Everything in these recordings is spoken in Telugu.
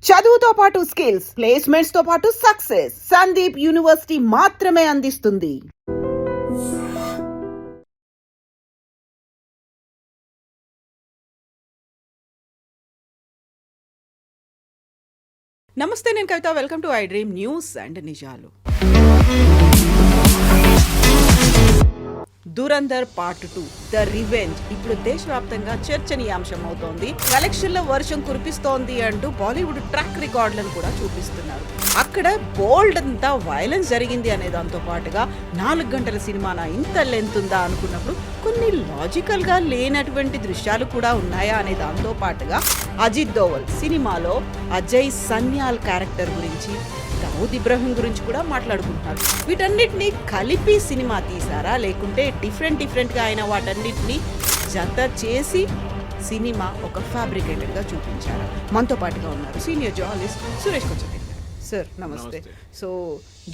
చదువుతో పాటు స్కిల్స్, ప్లేస్మెంట్స్ తో పాటు సక్సెస్ సందీప్ యూనివర్సిటీ మాత్రమే అందిస్తుంది. నమస్తే, నేను Kavitha. Welcome to iDream news and నిజాలు. దురంధర్ పార్ట్ 2 ద రివెంజ్ ఇప్పుడు దేశవ్యాప్తంగా చర్చనీయాంశం అవుతోంది. కలెక్షన్ల వర్షం కురిపిస్తోంది అంటూ బాలీవుడ్ ట్రాక్ రికార్డులను కూడా చూపిస్తున్నారు. అక్కడ బోల్డ్ అంతా వైలెన్స్ జరిగింది అనే దాంతో పాటుగా 4 గంటల సినిమానా ఇంత లెంత్ ఉందా అనుకున్నప్పుడు కొన్ని లాజికల్ గా లేనటువంటి దృశ్యాలు కూడా ఉన్నాయా అనే దాంతో పాటుగా అజిత్ దోవల్ సినిమాలో అజయ్ సన్యాల్ క్యారెక్టర్ గురించి, దావుద్ ఇబ్రహీం గురించి కూడా మాట్లాడుకుంటున్నారు. వీటన్నిటిని కలిపి సినిమా తీసారా, లేకుంటే డిఫరెంట్గా అయిన వాటన్నిటిని జత చేసి సినిమా ఒక ఫ్యాబ్రికేటెడ్గా చూపించారా? మనతో పాటుగా ఉన్నారు సీనియర్ జర్నలిస్ట్ సురేష్ కొంచెం. సార్ నమస్తే. సో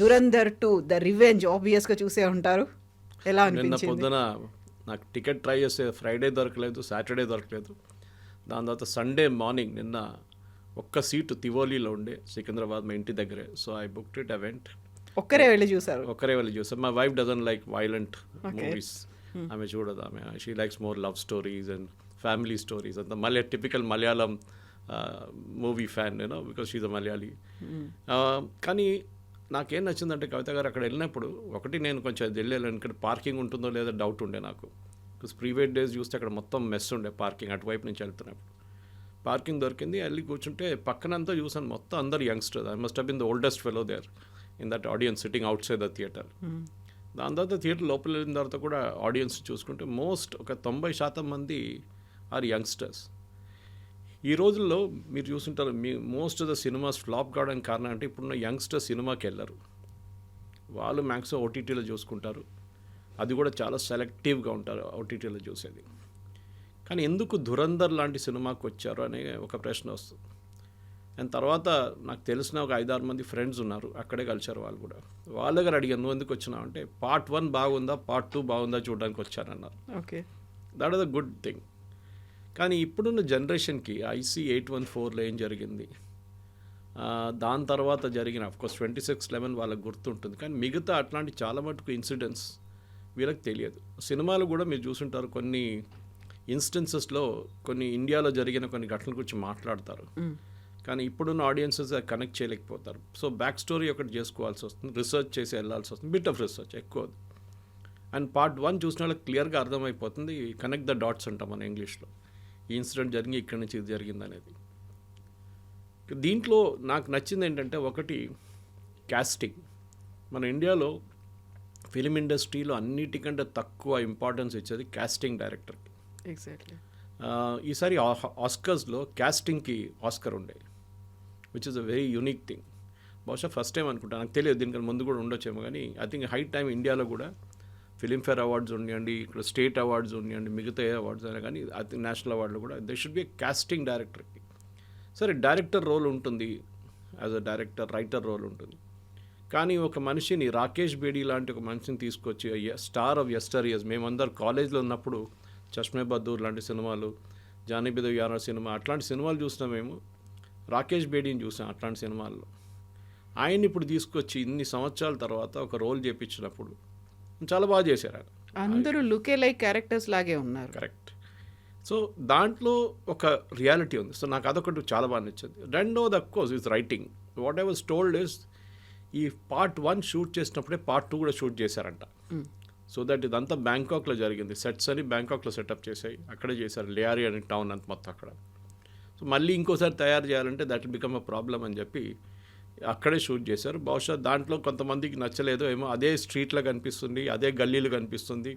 దురంధర్ 2 ద రివెంజ్ ఆబ్వియస్గా చూసే ఉంటారు. ఎలా అనిపించింది? పొద్దున నాకు టికెట్ ట్రై చేస్తే ఫ్రైడే దొరకలేదు, సాటర్డే దొరకలేదు. దాని తర్వాత సండే మార్నింగ్ నిన్న ఒక్క సీటు తివోలీలో ఉండే, సికింద్రాబాద్ మా ఇంటి దగ్గరే. So I booked it. I went. ఒక్కరే వెళ్ళి చూసారు? ఒక్కరే వెళ్ళి చూసారు. My wife doesn't like violent movies. ఆమె చూడదు. ఆమె she likes more love stories and family stories. అంత మళ్ళీ టిపికల్ మలయాళం మూవీ ఫ్యాన్ నేను, బికాస్ షీజ్ అ మలయాళీ. కానీ నాకేం నచ్చిందంటే కవిత గారు, అక్కడ వెళ్ళినప్పుడు ఒకటి నేను కొంచెం వెళ్ళాను, ఇక్కడ పార్కింగ్ ఉంటుందో లేదో డౌట్ ఉండే నాకు. బికాస్ ప్రీవియస్ డేస్ చూస్తే అక్కడ మొత్తం మెస్ ఉండే పార్కింగ్, అటువైపు నుంచి వెళ్తున్నప్పుడు. పార్కింగ్ దొరికింది, వెళ్ళి కూర్చుంటే పక్కనంతా చూసాను మొత్తం అందరు youngsters. I must have been the oldest fellow there in that audience sitting outside the theatre. దాని తర్వాత థియేటర్ లోపల వెళ్ళిన తర్వాత కూడా ఆడియన్స్ చూసుకుంటే ఒక 90% మంది ఆర్ యంగ్స్టర్స్. ఈ రోజుల్లో మీరు చూసుంటారు, most of the cinemas flop కావడానికి కారణం అంటే ఇప్పుడున్న యంగ్స్టర్స్ సినిమాకి వెళ్ళరు. వాళ్ళు మ్యాక్సిమం ఓటీటీలో చూసుకుంటారు. అది కూడా చాలా సెలెక్టివ్గా ఉంటారు ఓటీటీలో చూసేది. కానీ ఎందుకు ధురంధర్ లాంటి సినిమాకి వచ్చారు అనే ఒక ప్రశ్న వస్తుంది. అండ్ తర్వాత నాకు తెలిసిన ఒక 5-6 మంది ఫ్రెండ్స్ ఉన్నారు, అక్కడే కలిశారు వాళ్ళు కూడా. వాళ్ళ దగ్గర అడిగాను, నువ్వు ఎందుకు వచ్చినావు అంటే, పార్ట్ 1 బాగుందా, పార్ట్ 2 బాగుందా చూడడానికి వచ్చానన్నారు. Okay, that is a good thing. కానీ ఇప్పుడున్న జనరేషన్కి IC 814లో ఏం జరిగింది, దాని తర్వాత జరిగిన అఫ్కోర్స్ 26/11 వాళ్ళకి గుర్తుంటుంది. కానీ మిగతా అట్లాంటి చాలా మటుకు ఇన్సిడెంట్స్ వీళ్ళకి తెలియదు. సినిమాలు కూడా మీరు చూసుంటారు, కొన్ని ఇన్స్టెన్సెస్లో కొన్ని ఇండియాలో జరిగిన కొన్ని ఘటనల గురించి మాట్లాడతారు, కానీ ఇప్పుడున్న ఆడియన్సెస్ కనెక్ట్ చేయలేకపోతారు. సో బ్యాక్ స్టోరీ ఒకటి చేసుకోవాల్సి వస్తుంది, రీసెర్చ్ చేసి వెళ్ళాల్సి వస్తుంది, బిట్ ఆఫ్ రీసెర్చ్ ఎక్కువ. అండ్ పార్ట్ 1 చూసిన వాళ్ళకి క్లియర్గా అర్థమైపోతుంది, కనెక్ట్ ద డాట్స్ అంటాం మన ఇంగ్లీష్లో. ఈ ఇన్సిడెంట్ జరిగి ఇక్కడి నుంచి ఇది జరిగింది అనేది. దీంట్లో నాకు నచ్చింది ఏంటంటే, ఒకటి కాస్టింగ్. మన ఇండియాలో ఫిలిం ఇండస్ట్రీలో అన్నిటికంటే తక్కువ ఇంపార్టెన్స్ ఇచ్చేది కాస్టింగ్ డైరెక్టర్కి. ఎగ్జాక్ట్లీ. ఈసారి ఆస్కర్స్లో కాస్టింగ్కి ఆస్కర్ ఉండే, which is a very unique thing. బహుశా ఫస్ట్ టైం అనుకుంటా, నాకు తెలియదు, దీనికన్నా ముందు కూడా ఉండొచ్చేమో. కానీ ఐ థింక్ హై టైం ఇండియాలో కూడా ఫిలింఫేర్ అవార్డ్స్ ఉండండి, ఇక్కడ స్టేట్ అవార్డ్స్ ఉండండి, మిగతా ఏ అవార్డ్స్ అయినా కానీ ఐ థింక్ నేషనల్ అవార్డులు కూడా దే షుడ్ బి కాస్టింగ్ డైరెక్టర్కి. సరే, డైరెక్టర్ రోల్ ఉంటుంది, as a director writer role ఉంటుంది. కానీ ఒక మనిషిని, రాకేష్ బేడీ లాంటి ఒక మనిషిని తీసుకొచ్చి, స్టార్ ఆఫ్ యెస్టర్ ఇయర్స్, మేమందరూ కాలేజ్లో ఉన్నప్పుడు చష్మే బద్దూర్ లాంటి సినిమాలు, జానీ బి యారా సినిమా, అట్లాంటి సినిమాలు చూసినా మేము. రాకేష్ బేడీని చూసాం అట్లాంటి సినిమాల్లో. ఆయన ఇప్పుడు తీసుకొచ్చి ఇన్ని సంవత్సరాల తర్వాత ఒక రోల్ చేయించినప్పుడు చాలా బాగా చేశారు. అందరూ లుకే లైక్ క్యారెక్టర్స్ లాగే ఉన్నారు. కరెక్ట్. సో దాంట్లో ఒక రియాలిటీ ఉంది. సో నాకు అదొకటి చాలా బాగా నచ్చింది. రెండోది of course is writing. What I was told is, ఈ పార్ట్ 1 షూట్ చేసినప్పుడే పార్ట్ 2 కూడా షూట్ చేశారంట. సో దట్ ఇదంతా బ్యాంకాక్లో జరిగింది. సెట్స్ అని బ్యాంకాక్లో సెటప్ చేసాయి, అక్కడే చేశారు. లేయారి అనే టౌన్ అంత మొత్తం అక్కడ. సో మళ్ళీ ఇంకోసారి తయారు చేయాలంటే that will become a problem అని చెప్పి అక్కడే షూట్ చేశారు. బహుశా దాంట్లో కొంతమందికి నచ్చలేదో ఏమో, అదే స్ట్రీట్లో కనిపిస్తుంది, అదే గల్లీలు కనిపిస్తుంది,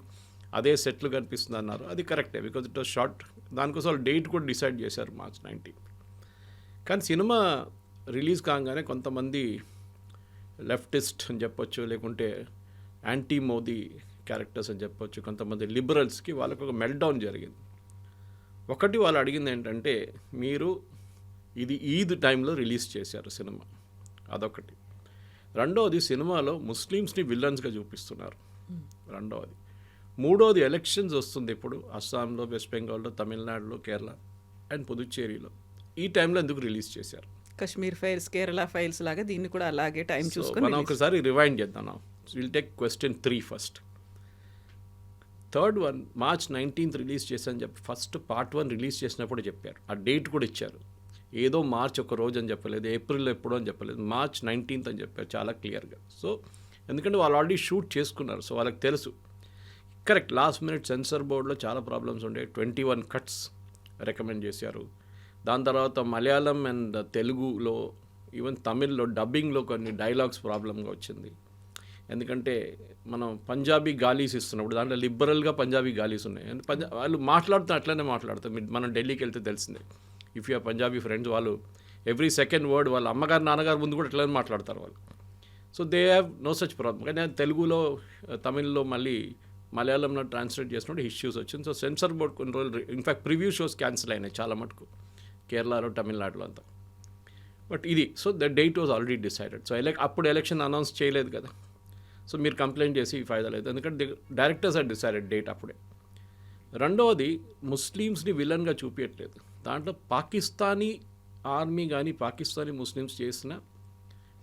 అదే సెట్లు కనిపిస్తుంది అన్నారు. అది కరెక్టే, బికాజ్ ఇట్ వాజ్ షార్ట్. దానికోసం వాళ్ళు డేట్ కూడా డిసైడ్ చేశారు, March 19. కానీ సినిమా రిలీజ్ కాగానే కొంతమంది లెఫ్టిస్ట్ అని చెప్పొచ్చు, లేకుంటే యాంటీ మోదీ క్యారెక్టర్స్ అని చెప్పొచ్చు, కొంతమంది లిబరల్స్కి వాళ్ళకు ఒక మెల్ట్డౌన్ జరిగింది. ఒకటి వాళ్ళు అడిగింది ఏంటంటే, మీరు ఇది ఈద్ టైంలో రిలీజ్ చేశారు సినిమా, అదొకటి. రెండవది, సినిమాలో ముస్లిమ్స్ని విలన్స్గా చూపిస్తున్నారు, రెండవది. మూడవది, ఎలక్షన్స్ వస్తుంది ఇప్పుడు అస్సాంలో, వెస్ట్ బెంగాల్లో, తమిళనాడులో, కేరళ అండ్ పుదుచ్చేరిలో. ఈ టైంలో ఎందుకు రిలీజ్ చేశారు? కశ్మీర్ ఫైల్స్, కేరళ ఫైల్స్ లాగా దీన్ని కూడా అలాగే టైం చూసుకొని మనం ఒకసారి రివైండ్ చేద్దాం. Will take question 3 first. Third one March 19th release చేశాను చెప్పి ఫస్ట్ పార్ట్ 1 రిలీజ్ చేసినప్పుడు చెప్పారు. ఆ డేట్ కూడా ఇచ్చారు. ఏదో మార్చ్ ఒక రోజు అని చెప్పలేదు, ఏప్రిల్ ఎప్పుడో అని చెప్పలేదు, March 19th అని చెప్పారు చాలా క్లియర్గా. సో ఎందుకంటే వాళ్ళు ఆల్రెడీ షూట్ చేసుకున్నారు, సో వాళ్ళకి తెలుసు. కరెక్ట్, లాస్ట్ మినిట్ సెన్సార్ బోర్డులో చాలా ప్రాబ్లమ్స్ ఉండే, 21 కట్స్ రికమెండ్ చేశారు. దాని తర్వాత మలయాళం అండ్ తెలుగులో ఈవెన్ తమిళ్లో డబ్బింగ్లో కొన్ని డైలాగ్స్ ప్రాబ్లంగా వచ్చింది. ఎందుకంటే మనం పంజాబీ గాలీస్ ఇస్తున్నప్పుడు దాంట్లో లిబరల్గా పంజాబీ గాలీస్ ఉన్నాయి. వాళ్ళు మాట్లాడుతూ అట్లనే మాట్లాడతారు. మనం ఢిల్లీకి వెళ్తే తెలిసిందే, if you are Punjabi friends, వాళ్ళు ఎవ్రీ సెకండ్ వర్డ్ వాళ్ళ అమ్మగారు నాన్నగారు ముందు కూడా అట్లనే మాట్లాడతారు వాళ్ళు. So they have no such problem. కానీ తెలుగులో తమిళ్లో మళ్ళీ మలయాళంలో ట్రాన్స్లేట్ చేసినప్పుడు ఇష్యూస్ వచ్చింది. సో సెన్సార్ బోర్డ్ కొన్ని రోజులు ఇన్ఫ్యాక్ట్ ప్రివ్యూ షోస్ క్యాన్సిల్ అయినాయి చాలా మటుకు కేరళలో, తమిళనాడులో అంతా. బట్ ఇది so the date was already decided. So అప్పుడు ఎలక్షన్ అనౌన్స్ చేయలేదు కదా, సో మీరు కంప్లైంట్ చేసి ఫైదా లేదు, ఎందుకంటే డైరెక్టర్స్ ఆర్ డిసైడెడ్ డేట్ అప్పుడే. రెండవది ముస్లిమ్స్ని విలన్గా చూపించట్లేదు, దాంట్లో పాకిస్తానీ ఆర్మీ కానీ పాకిస్తానీ ముస్లిమ్స్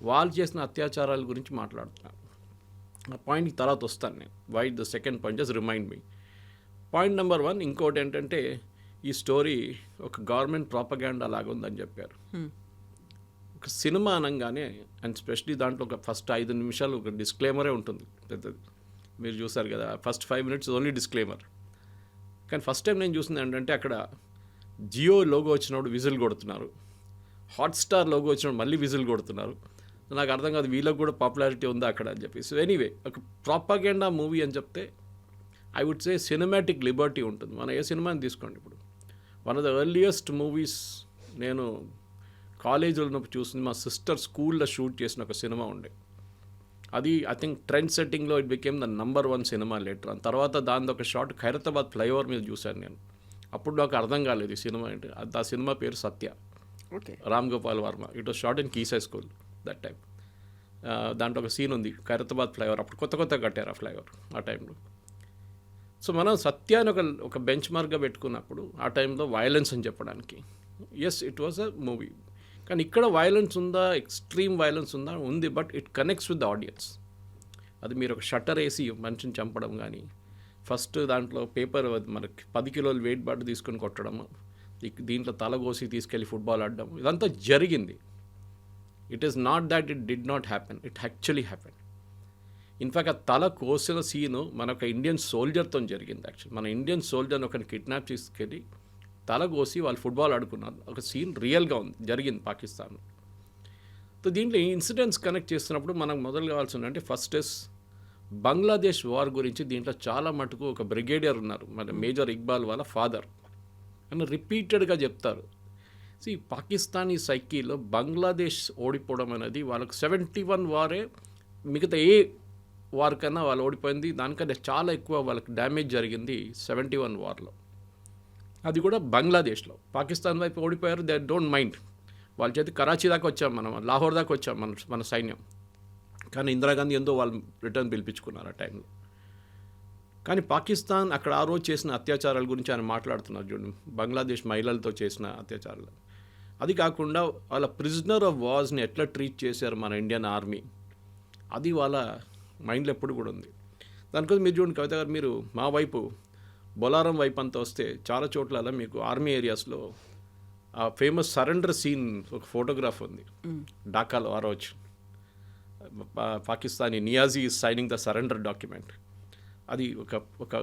వాళ్ళు చేసిన అత్యాచారాల గురించి మాట్లాడుతున్నారు. ఆ పాయింట్కి తర్వాత వస్తాను నేను. Why the second point just remind me. Point number 1 ఇంకోటి ఏంటంటే ఈ స్టోరీ ఒక గవర్నమెంట్ ప్రాపగాండా లాగా ఉందని చెప్పారు. ఒక సినిమా అనగానే అండ్ స్పెషలీ దాంట్లో ఒక ఫస్ట్ 5 నిమిషాలు ఒక డిస్క్లైమరే ఉంటుంది పెద్దది. మీరు చూసారు కదా, ఫస్ట్ 5 minutes ఓన్లీ డిస్క్లైమర్. కానీ ఫస్ట్ టైం నేను చూసింది ఏంటంటే అక్కడ జియో లోగో వచ్చినప్పుడు విజిల్ కొడుతున్నారు, హాట్స్టార్ లోగో వచ్చినప్పుడు మళ్ళీ విజిల్ కొడుతున్నారు. నాకు అర్థం కాదు వీళ్ళకి కూడా పాపులారిటీ ఉందా అక్కడ అని చెప్పి. సో ఎనీవే ఒక ప్రాపగాండా మూవీ అని చెప్తే I would say cinematic liberty ఉంటుంది. మనం ఏ సినిమాని తీసుకోండి, ఇప్పుడు one of the earliest movies నేను కాలేజీలో ఉన్నప్పుడు చూసింది, మా సిస్టర్ స్కూల్లో షూట్ చేసిన ఒక సినిమా ఉండే. అది ఐ థింక్ ట్రెండ్ సెట్టింగ్లో it became the number 1 cinema later. తర్వాత దాని ఒక షార్ట్ ఖైరతాబాద్ ఫ్లైఓవర్ మీద చూశాను నేను. అప్పుడు నాకు అర్థం కాలేదు ఈ సినిమా ఏంటి. ఆ సినిమా పేరు Satya, okay, Ram Gopal Varma. It was shot in కీసై స్కూల్ దట్ టైం. దాంట్లో ఒక సీన్ ఉంది ఖైరతాబాద్ ఫ్లైఓవర్, అప్పుడు కొత్త కట్టారు ఆ ఫ్లైఓవర్ ఆ టైంలో. సో మనం సత్యాన్ని ఒక బెంచ్ మార్క్గా పెట్టుకున్నప్పుడు ఆ టైంలో వైలెన్స్ అని చెప్పడానికి, yes it was a movie. కానీ ఇక్కడ వైలెన్స్ ఉందా, ఎక్స్ట్రీమ్ వైలెన్స్ ఉందా, ఉంది, but it connects with the audience. అది మీరు ఒక షట్టర్ వేసి మనిషిని చంపడం కానీ, ఫస్ట్ దాంట్లో పేపర్ మనకి 10 కిలోలు వెయిట్ బాట్ తీసుకొని కొట్టడం, దీంట్లో తల కోసి తీసుకెళ్ళి ఫుట్బాల్ ఆడడం, ఇదంతా జరిగింది. It is not that it did not happen, it actually happen. In fact ఆ తల కోసిన సీను మన ఒక ఇండియన్ సోల్జర్తో జరిగింది. యాక్చువల్లీ మన ఇండియన్ సోల్జర్ని ఒకరిని కిడ్నాప్ చేసుకెళ్ళి తల కోసి వాళ్ళు ఫుట్బాల్ ఆడుకున్నారు. ఒక సీన్ రియల్గా ఉంది, జరిగింది పాకిస్తాన్లో. సో దీంట్లో ఈ ఇన్సిడెంట్స్ కనెక్ట్ చేస్తున్నప్పుడు మనకు మొదలు కావాల్సింది అంటే ఫస్ట్ ఇస్ బంగ్లాదేశ్ వార్ గురించి. దీంట్లో చాలా మటుకు ఒక బ్రిగేడియర్ ఉన్నారు, మన మేజర్ ఇక్బాల్ వాళ్ళ ఫాదర్, అని రిపీటెడ్గా చెప్తారు. ఈ పాకిస్తానీ సైకీలో బంగ్లాదేశ్ ఓడిపోవడం అనేది వాళ్ళకు 71 వారే మిగతా ఏ వార్ కన్నా వాళ్ళు ఓడిపోయింది, దానికంటే చాలా ఎక్కువ వాళ్ళకి డ్యామేజ్ జరిగింది 71 వార్లో. అది కూడా బంగ్లాదేశ్లో. పాకిస్తాన్ వైపు ఓడిపోయారు, దే డోంట్ మైండ్. వాళ్ళ చేతి కరాచీ దాకా వచ్చాం మనం, లాహోర్ దాకా వచ్చాం మన సైన్యం. కానీ ఇందిరాగాంధీ ఎంతో వాళ్ళు రిటర్న్ పిలిపించుకున్నారు ఆ టైంలో. కానీ పాకిస్తాన్ అక్కడ ఆ రోజు చేసిన అత్యాచారాల గురించి ఆయన మాట్లాడుతున్నారు చూడండి, బంగ్లాదేశ్ మహిళలతో చేసిన అత్యాచారాలు. అది కాకుండా వాళ్ళ ప్రిజనర్ ఆఫ్ వార్స్ని ఎట్లా ట్రీట్ చేశారు మన ఇండియన్ ఆర్మీ, అది వాళ్ళ మైండ్లో ఎప్పుడు కూడా ఉంది. దానికోసం మీరు చూడండి కవిత గారు, మీరు మా వైపు బొలారం వైపు అంతా వస్తే చాలా చోట్ల మీకు ఆర్మీ ఏరియాస్లో ఆ ఫేమస్ సరెండర్ సీన్ ఒక ఫోటోగ్రాఫ్ ఉంది ఢాకాలో. ఆ రోజు Pakistani Niazi is signing the surrender document. అది ఒక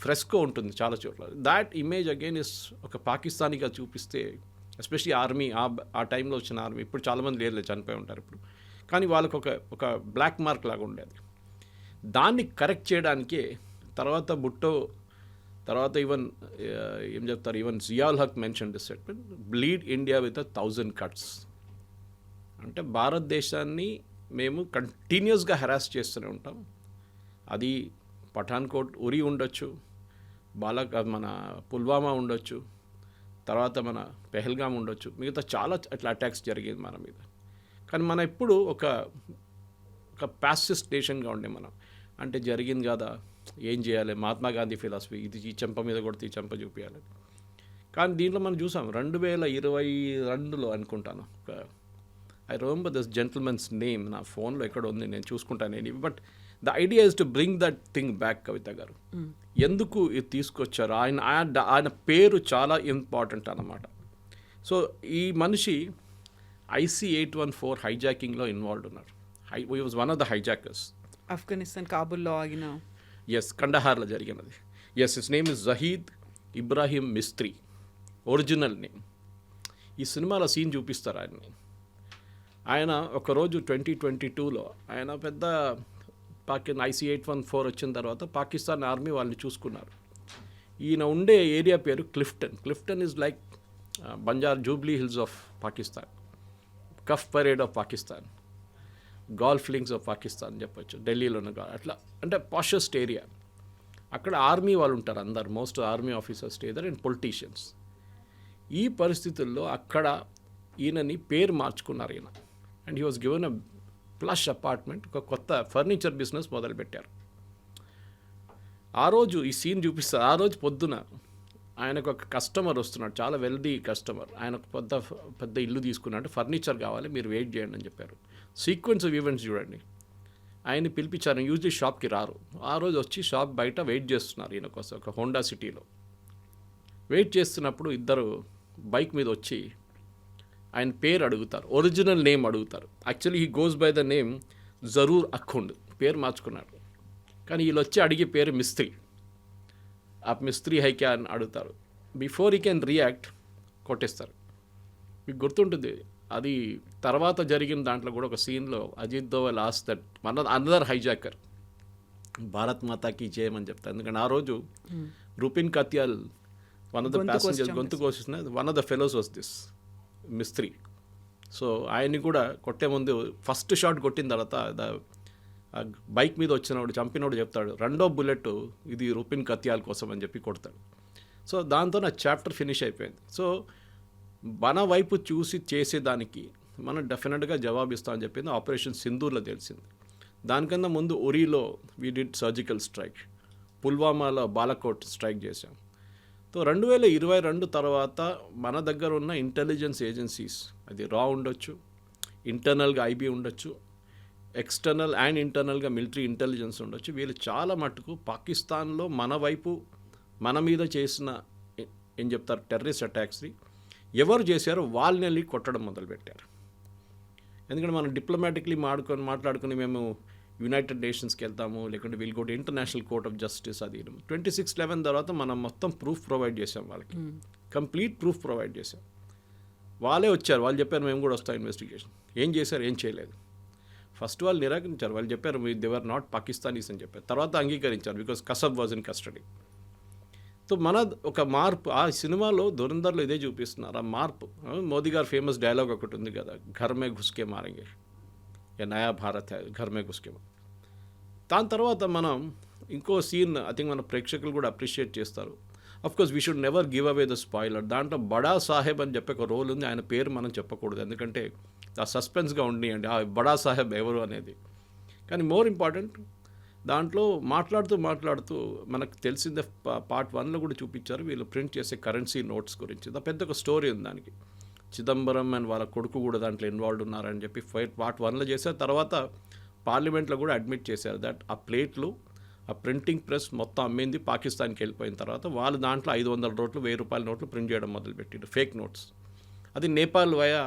ఫ్రెస్కో ఉంటుంది చాలా చోట్ల. దాట్ ఇమేజ్ అగైన్ ఇస్ ఒక పాకిస్తానీగా చూపిస్తే, ఎస్పెషలీ ఆర్మీ ఆ టైంలో వచ్చిన ఆర్మీ, ఇప్పుడు చాలామంది లేదు, చనిపోయి ఉంటారు ఇప్పుడు, కానీ వాళ్ళకు ఒక బ్లాక్ మార్క్ లాగా ఉండేది. దాన్ని కరెక్ట్ చేయడానికే తర్వాత భుట్టో, తర్వాత ఈవెన్ ఏం చెప్తారు, even Ziaul Haq mention this statement, bleed India with 1000 cuts. అంటే భారతదేశాన్ని మేము కంటిన్యూస్గా హెరాస్ చేస్తూనే ఉంటాం. అది పఠాన్కోట్ ఉరి ఉండొచ్చు, మన పుల్వామా ఉండొచ్చు, తర్వాత మన పెహల్గాం ఉండొచ్చు, మిగతా చాలా అట్లా అటాక్స్ జరిగేది మన మీద. కానీ మనం ఎప్పుడు ఒక ప్యాసిస్ట్ నేషన్గా ఉండే మనం, అంటే జరిగింది కదా ఏం చేయాలి, మహాత్మా గాంధీ ఫిలాసఫీ, ఇది ఈ చెంప మీద కొడితే ఈ చెంప చూపించాలి. కానీ దీంట్లో మనం చూసాం 2022లో అనుకుంటాను, ఒక I remember this gentlemen's name నా ఫోన్లో ఎక్కడ ఉంది, నేను చూసుకుంటాను. But the idea is to bring that thing back. Kavitha garu ఎందుకు ఇది తీసుకొచ్చారు, ఆయన పేరు చాలా ఇంపార్టెంట్ అన్నమాట. సో ఈ మనిషి IC-814 హైజాకింగ్లో ఇన్వాల్వ్ ఉన్నారు. He was one of the hijackers. Afghanistan కాబూల్లో ఆగిన, ఎస్, కండహార్లో జరిగినది. Yes, his name is Zahid Ibrahim Mistry, original name. ఈ సినిమాలో సీన్ చూపిస్తారు ఆయన్ని. ఆయన ఒకరోజు 2022లో ఆయన పెద్ద IC-814 వచ్చిన తర్వాత పాకిస్తాన్ ఆర్మీ వాళ్ళని చూసుకున్నారు. ఈయన ఉండే ఏరియా పేరు Clifton. Clifton is like Banjara Jubilee Hills of Pakistan, Cuff Parade of Pakistan, Golf Links of Pakistan చెప్పొచ్చు, ఢిల్లీలోనే. అట్లా అంటే పాషెస్ట్ ఏరియా. అక్కడ ఆర్మీ వాళ్ళు ఉంటారు అందరు, most army officers stay there and politicians. ఈ పరిస్థితుల్లో అక్కడ ఈయనని పేరు మార్చుకున్నారు ఈయన. And he was given a plush apartment, ఒక కొత్త ఫర్నిచర్ బిజినెస్ మొదలుపెట్టారు. ఆ రోజు ఈ సీన్ చూపిస్తారు. ఆ రోజు పొద్దున ఆయనకు ఒక కస్టమర్ వస్తున్నాడు, చాలా వెల్దీ కస్టమర్. ఆయనకు పెద్ద ఇల్లు తీసుకున్నాడు, ఫర్నిచర్ కావాలి, మీరు వెయిట్ చేయండి అని చెప్పారు. సీక్వెన్స్ ఆఫ్ ఈవెంట్స్ చూడండి. ఆయన్ని పిలిపించారు. యూజువల్లీ షాప్కి రారు. ఆ రోజు వచ్చి షాప్ బయట వెయిట్ చేస్తున్నారు ఈయన కోసం, ఒక హోండా సిటీలో వెయిట్ చేస్తున్నప్పుడు ఇద్దరు బైక్ మీద వచ్చి ఆయన పేరు అడుగుతారు, ఒరిజినల్ నేమ్ అడుగుతారు. Actually he goes by the name Zahoor Akhund, పేరు మార్చుకున్నాడు. కానీ వీళ్ళు వచ్చి అడిగే పేరు మిస్త్రీ. ఆ మిస్త్రీ హైక్యా అని అడుగుతారు. బిఫోర్ హీ కెన్ రియాక్ట్ కొట్టేస్తారు. మీకు గుర్తుంటుంది అది తర్వాత జరిగిన దాంట్లో కూడా ఒక సీన్లో Ajit Doval as that another hijacker Bharat మాతాకి జయమని చెప్తారు. ఎందుకంటే ఆ రోజు Rupin Katyal one of the passengers గొంతు కోసిన one of the fellows was this Mistry. So ఆయన్ని కూడా కొట్టే ముందు ఫస్ట్ షాట్ కొట్టిన తర్వాత బైక్ మీద వచ్చినవాడు చంపినోడు చెప్తాడు, రెండో బుల్లెట్ ఇది రూపిన్ కత్యాల్ కోసం అని చెప్పి కొడతాడు. సో దాంతో నా చాప్టర్ ఫినిష్ అయిపోయింది. సో మన వైపు చూసి చేసేదానికి మనం డెఫినెట్గా జవాబిస్తామని చెప్పింది ఆపరేషన్ సింధూర్లో తెలిసింది. దానికన్నా ముందు ఉరీలో వీ డిడ్ సర్జికల్ స్ట్రైక్, పుల్వామాలో బాలకోట్ స్ట్రైక్ చేశాం. సో 2022 తర్వాత మన దగ్గర ఉన్న ఇంటెలిజెన్స్ ఏజెన్సీస్, అది రా ఉండొచ్చు, ఇంటర్నల్గా IB ఉండొచ్చు, ఎక్స్టర్నల్ అండ్ ఇంటర్నల్గా మిలిటరీ ఇంటెలిజెన్స్ ఉండొచ్చు. వీళ్ళు చాలా మటుకు పాకిస్తాన్లో మన వైపు మన మీద చేసిన ఏం చెప్తారు టెర్రరిస్ట్ అటాక్స్ని ఎవరు చేశారో వాళ్ళని వెళ్ళి కొట్టడం మొదలుపెట్టారు. ఎందుకంటే మనం డిప్లొమాటిక్లీ మాట్లాడుకుని మేము యునైటెడ్ నేషన్స్కి వెళ్తాము, లేకుంటే we'll go to international court of justice. అది 26/11 తర్వాత మనం మొత్తం ప్రూఫ్ ప్రొవైడ్ చేసాం వాళ్ళకి, కంప్లీట్ ప్రూఫ్ ప్రొవైడ్ చేసాం. వాళ్ళే వచ్చారు, వాళ్ళు చెప్పారు మేము కూడా వస్తాం ఇన్వెస్టిగేషన్. ఏం చేశారు, ఏం చేయలేదు. ఫస్ట్ వాళ్ళు నిరాకరించారు. వాళ్ళు చెప్పారు దే వర్ నాట్ పాకిస్తానీస్ అని చెప్పారు. తర్వాత అంగీకరించారు because Kasab was in custody. So మన ఒక మార్పు ఆ సినిమాలో ధురంధర్లో ఇదే చూపిస్తున్నారు. ఆ మార్పు మోదీ గారు ఫేమస్ డైలాగ్ ఒకటి ఉంది కదా, ఘర్ మే ఘుస్కే మారేంగే, ఏ నయా భారత్ హై ఘర్ మే ఘుస్కే. దాని తర్వాత మనం ఇంకో సీన్ ఐ థింక్ మన ప్రేక్షకులు కూడా అప్రిషియేట్ చేస్తారు. Of course we should never give away the spoiler. దాంట్లో బడా సాహెబ్ అని చెప్పే ఒక రోల్ ఉంది. ఆయన పేరు మనం చెప్పకూడదు, ఎందుకంటే ఆ సస్పెన్స్గా ఉండియండి ఆ బడా సాహెబ్ ఎవరు అనేది. కానీ మోర్ ఇంపార్టెంట్ దాంట్లో మాట్లాడుతూ మనకు తెలిసిందే పార్ట్ 1లో కూడా చూపించారు వీళ్ళు ప్రింట్ చేసే కరెన్సీ నోట్స్ గురించి. పెద్ద ఒక స్టోరీ ఉంది దానికి. చిదంబరం అండ్ వాళ్ళ కొడుకు కూడా దాంట్లో ఇన్వాల్వ్ ఉన్నారని చెప్పి పార్ట్ 1లో చేశారు. తర్వాత పార్లమెంట్లో కూడా అడ్మిట్ చేశారు దట్ ఆ ప్లేట్లు ఆ ప్రింటింగ్ ప్రెస్ మొత్తం అమ్మింది పాకిస్తాన్కి వెళ్ళిపోయిన తర్వాత వాళ్ళు దాంట్లో 500 నోట్లు 1000 రూపాయల నోట్లు ప్రింట్ చేయడం మొదలుపెట్టిండు, ఫేక్ నోట్స్. అది నేపాల్ వయా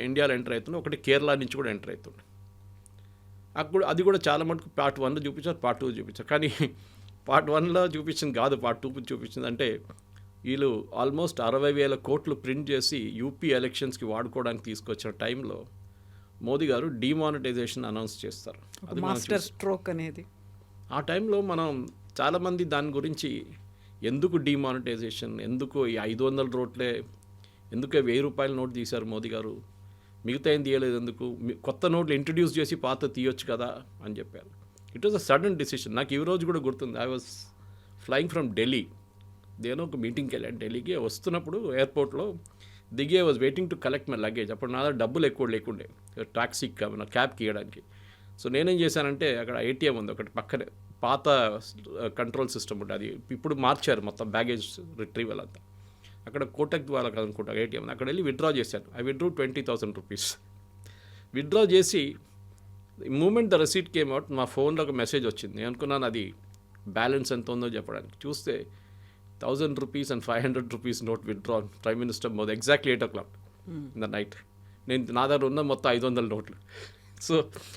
ఇండియాలో ఎంటర్ అవుతుంది, ఒకటి కేరళ నుంచి కూడా ఎంటర్ అవుతుంది. అప్పుడు అది కూడా చాలా మటుకు పార్ట్ 1లో చూపించారు, పార్ట్ 2 చూపించారు. కానీ పార్ట్ 1లో చూపించింది కాదు, పార్ట్ 2 చూపించింది. అంటే వీళ్ళు ఆల్మోస్ట్ 60,000 కోట్లు ప్రింట్ చేసి యూపీ ఎలక్షన్స్కి వాడుకోవడానికి తీసుకొచ్చిన టైంలో మోదీ గారు డిమానిటైజేషన్ అనౌన్స్ చేస్తారు. అది మాస్టర్ స్ట్రోక్ అనేది. ఆ టైంలో మనం చాలామంది దాని గురించి ఎందుకు డిమానిటైజేషన్, ఎందుకు ఈ 500 నోట్లే, ఎందుకు 1000 రూపాయల నోట్ తీశారు మోదీ గారు, మిగతా ఏం తీయలేదు ఎందుకు, కొత్త నోట్లు ఇంట్రడ్యూస్ చేసి పాత తీయొచ్చు కదా అని చెప్పారు. It was a sudden decision. నాకు ఈ రోజు కూడా గుర్తుంది. I was flying from Delhi, దేనో ఒక మీటింగ్కి వెళ్ళాను ఢిల్లీకి. వస్తున్నప్పుడు ఎయిర్పోర్ట్లో దిగి I was waiting to collect my luggage. అప్పుడు నా దగ్గర డబ్బులు ఎక్కువ లేకుండే టాక్సీకి నా క్యాబ్కి ఇవ్వడానికి. సో నేనేం చేశానంటే అక్కడ ATM ఉంది ఒకటి పక్కనే, పాత కంట్రోల్ సిస్టమ్ ఉంటుంది, అది ఇప్పుడు మార్చారు మొత్తం బ్యాగేజ్ రిట్రీవల్ అంతా. అక్కడ కోటక్ వాళ్ళకి అనుకుంటా ATM, అక్కడ వెళ్ళి విత్డ్రా చేశాను. I withdrew 20,000 rupees. విత్డ్రా చేసి moment the receipt came out మా ఫోన్లో ఒక మెసేజ్ వచ్చింది. నేను అనుకున్నాను అది బ్యాలెన్స్ ఎంత ఉందో చెప్పడానికి. చూస్తే 1,000 rupees and 500 rupees note withdraw prime minister Modi exactly 8 o'clock in the night. నా దగ్గర ఉన్న మొత్తం 500 నోట్లు. So